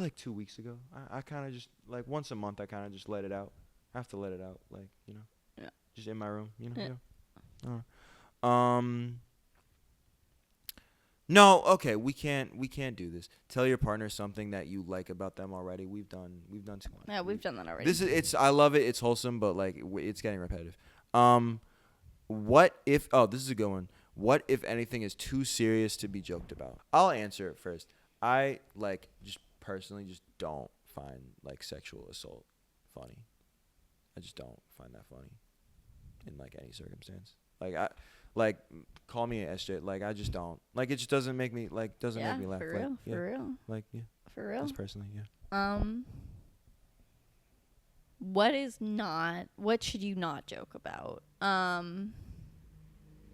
like 2 weeks ago, I kind of just like once a month I kind of just let it out. I have to let it out, like just in my room, No, okay, we can't do this. Tell your partner something that you like about them already. We've done too much. Yeah, we've done that already. I love it. It's wholesome, but like it's getting repetitive. What if? Oh, this is a good one. What if anything is too serious to be joked about? I'll answer it first. I like just personally just don't find like sexual assault funny. I just don't find that funny in like any circumstance. Like call me an SJ. Like I just don't. Like it just doesn't make me make me laugh. For real. For real. Like For real. Just personally, yeah. What should you not joke about?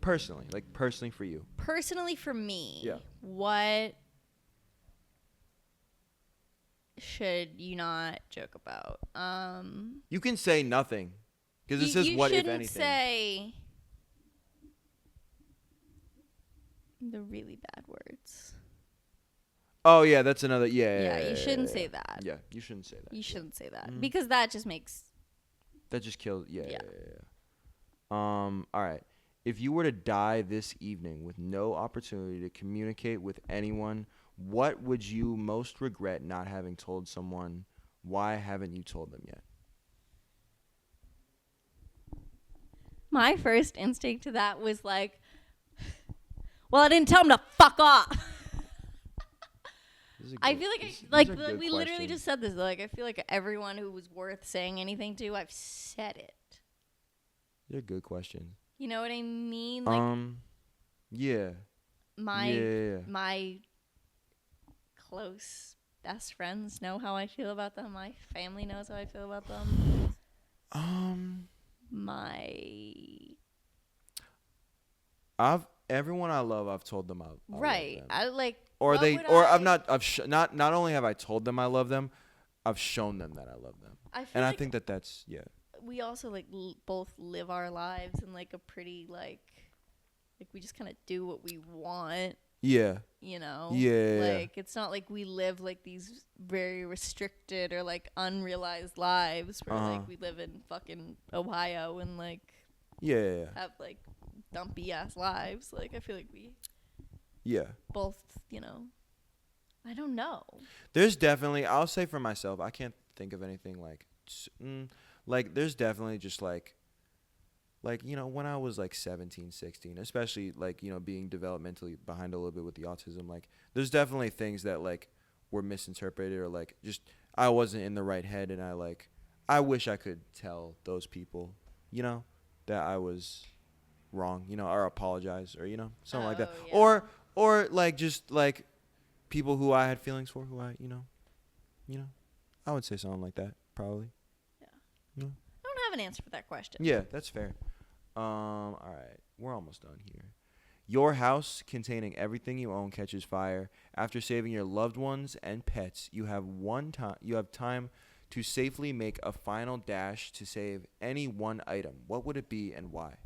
Personally for you. Personally for me. Yeah. What should you not joke about? You can say nothing. Because it says what if anything. You shouldn't say the really bad words. Oh yeah, that's another you shouldn't say that. Yeah, you shouldn't say that. You shouldn't say that because that just makes that just kills. Yeah. All right. If you were to die this evening with no opportunity to communicate with anyone, what would you most regret not having told someone? Why haven't you told them yet? My first instinct to that was like, Well, I didn't tell him to fuck off. I feel like we literally just said this. Like, I feel like everyone who was worth saying anything to, I've said it. They're good questions. You know what I mean? Like, yeah. My close best friends know how I feel about them. My family knows how I feel about them. Everyone I love, I've told them I right. love them. I like. Not only have I told them I love them, I've shown them that I love them. I think that's we also like both live our lives in like a pretty like we just kind of do what we want. Yeah. You know? Yeah. Like, it's not like we live like these very restricted or like unrealized lives where like we live in fucking Ohio and like have like dumpy ass lives. Like, I feel like we both, you know, I don't know. There's definitely, I'll say for myself, I can't think of anything like there's definitely just like, you know, when I was like 17, 16, especially like, you know, being developmentally behind a little bit with the autism, like there's definitely things that like were misinterpreted or like just I wasn't in the right head, and I wish I could tell those people, you know, that I was wrong, you know, or apologize or, you know, something like that. Yeah. Or like just like people who I had feelings for, who I, you know, I would say something like that probably. Yeah. You know? I don't have an answer for that question. Yeah, that's fair. All right, we're almost done here. Your house containing everything you own catches fire. After saving your loved ones and pets, you have time to safely make a final dash to save any one item. What would it be and why?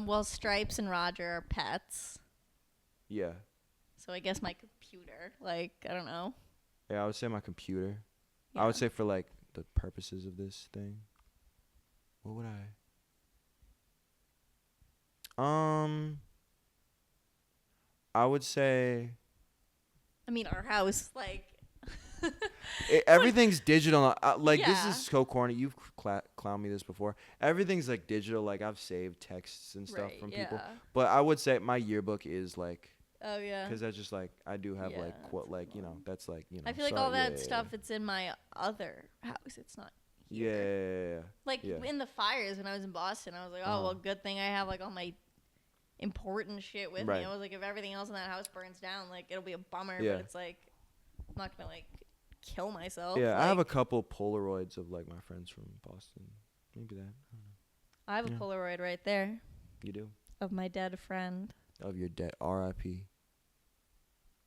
Well, Stripes and Roger are pets. Yeah. So I guess my computer. Like, I don't know. Yeah, I would say my computer. Yeah. I would say for like the purposes of this thing. What would I? I would say. I mean, our house, like. Everything's digital. This is so corny. You've clowned me this before. Everything's like digital. Like I've saved texts and stuff from people. But I would say my yearbook is like. Oh yeah. Because that's just like I do have you know, that's like, you know. I feel like all that stuff it's in my other house. It's not. Here. Yeah. Like in the fires when I was in Boston, I was like, oh well, good thing I have like all my important shit with me. I was like, if everything else in that house burns down, like it'll be a bummer. Yeah. But it's like I'm not gonna like kill myself. Yeah, like, I have a couple Polaroids of like my friends from Boston. Maybe that. I have a Polaroid right there. You do? Of my dead friend. Of your dead R.I.P.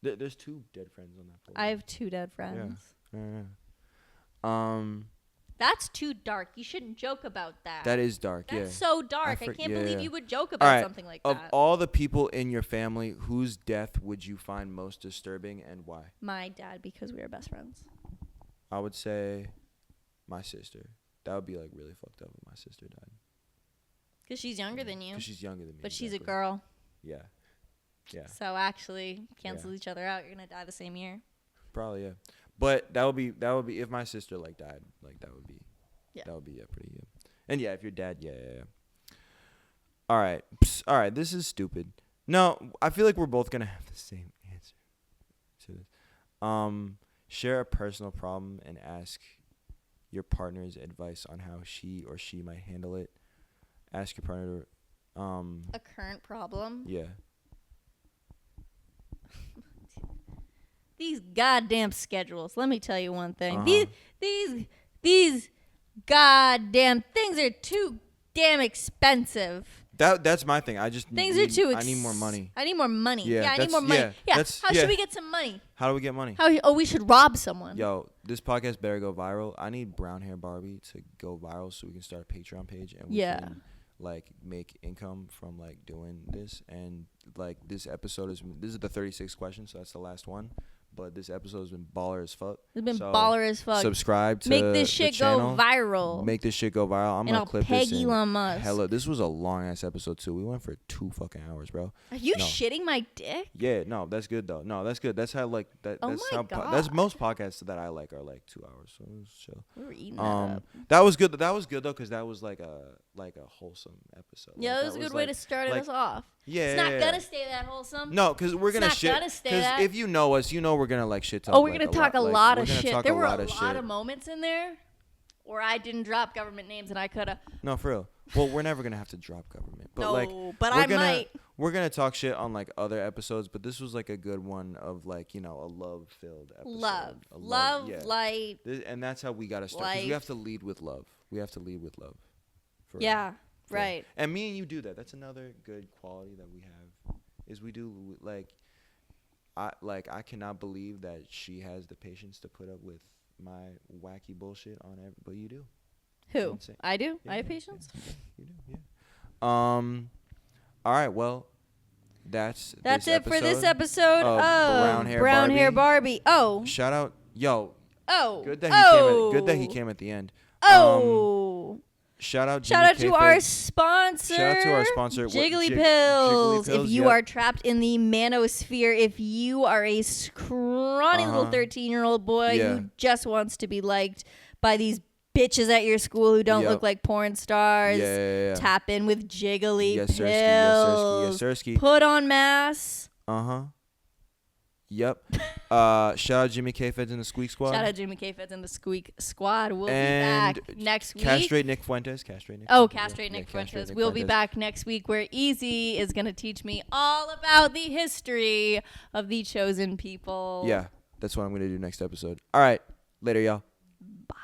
There's 2 dead friends on that Polaroid. I have 2 dead friends. Yeah. That's too dark. You shouldn't joke about that. That is dark. That's so dark. I can't believe you would joke about something like that. Of all the people in your family, whose death would you find most disturbing and why? My dad, because we were best friends. I would say my sister. That would be like really fucked up if my sister died. Because she's younger than you. Because she's younger than me. But she's a girl. Yeah. Yeah. So actually, cancel each other out. You're gonna die the same year. Probably, yeah. But that would be if my sister like died, like that would be pretty good. And yeah, if your dad, yeah. All right. This is stupid. No, I feel like we're both gonna have the same answer to this. Share a personal problem and ask your partner's advice on how she or she might handle it. Ask your partner. A current problem. Yeah. These goddamn schedules. Let me tell you one thing. These goddamn things are too damn expensive. That's my thing. I just things are too. I need more money. I need more money. Yeah, I need more money. Yeah. How should we get some money? How do we get money? We should rob someone. Yo, this podcast better go viral. I need Brown Hair Barbie to go viral so we can start a Patreon page and we can like make income from like doing this. And like this is the 36th question, so that's the last one. but this episode has been baller as fuck. It's been baller as fuck. Subscribe to Make this shit go viral. Make this shit go viral. I'm gonna clip peg this in. Elon Musk. Hella, this was a long ass episode too. We went for 2 fucking hours, bro. Are you shitting my dick? Yeah, no, that's good though. No, that's good. That's how like that. Oh that's my how God. that's most podcasts that I like are like 2 hours. So it was chill. We were eating that up. That was good. That was good though, because that was like a wholesome episode. Yeah, like, that was a good way to start us off. Yeah, it's not gonna stay that wholesome. No, because we're gonna shit. Because if you know us, you know we're gonna like shit talk. Oh, we're gonna talk a lot of shit. There were a lot shit. of moments in there where I didn't drop government names and I coulda. No, for real. Well, we're never gonna have to drop government. But no, but I might. We're gonna talk shit on like other episodes, but this was like a good one of like, you know, a love-filled episode. Love, yeah. light. And that's how we gotta start. 'Cause we have to lead with love. We have to lead with love. Yeah, right. And me and you do that. That's another good quality that we have. Is we do I cannot believe that she has the patience to put up with my wacky bullshit on every, but you do. Who? I do? Yeah, I have patience? Yeah. You do, yeah. All right, well, that's it for this episode of Brown Hair Barbie. Oh. Shout out, yo. Oh. Good that he came at the end. Oh. Shout out to our sponsor. Shout out to our sponsor, Jiggly Pills. If you are trapped in the manosphere, if you are a scrawny little 13-year-old boy who just wants to be liked by these bitches at your school who don't look like porn stars, tap in with Jiggly Pills. Yes, sirski. Put on mass. Yep. Shout out Jimmy K Feds and the Squeak Squad. Shout out Jimmy K Feds and the Squeak Squad. We'll be back next week. Castrate Nick Fuentes. Castrate Nick Fuentes. We'll be back next week where Eazy is going to teach me all about the history of the chosen people. Yeah, that's what I'm going to do next episode. All right. Later, y'all. Bye.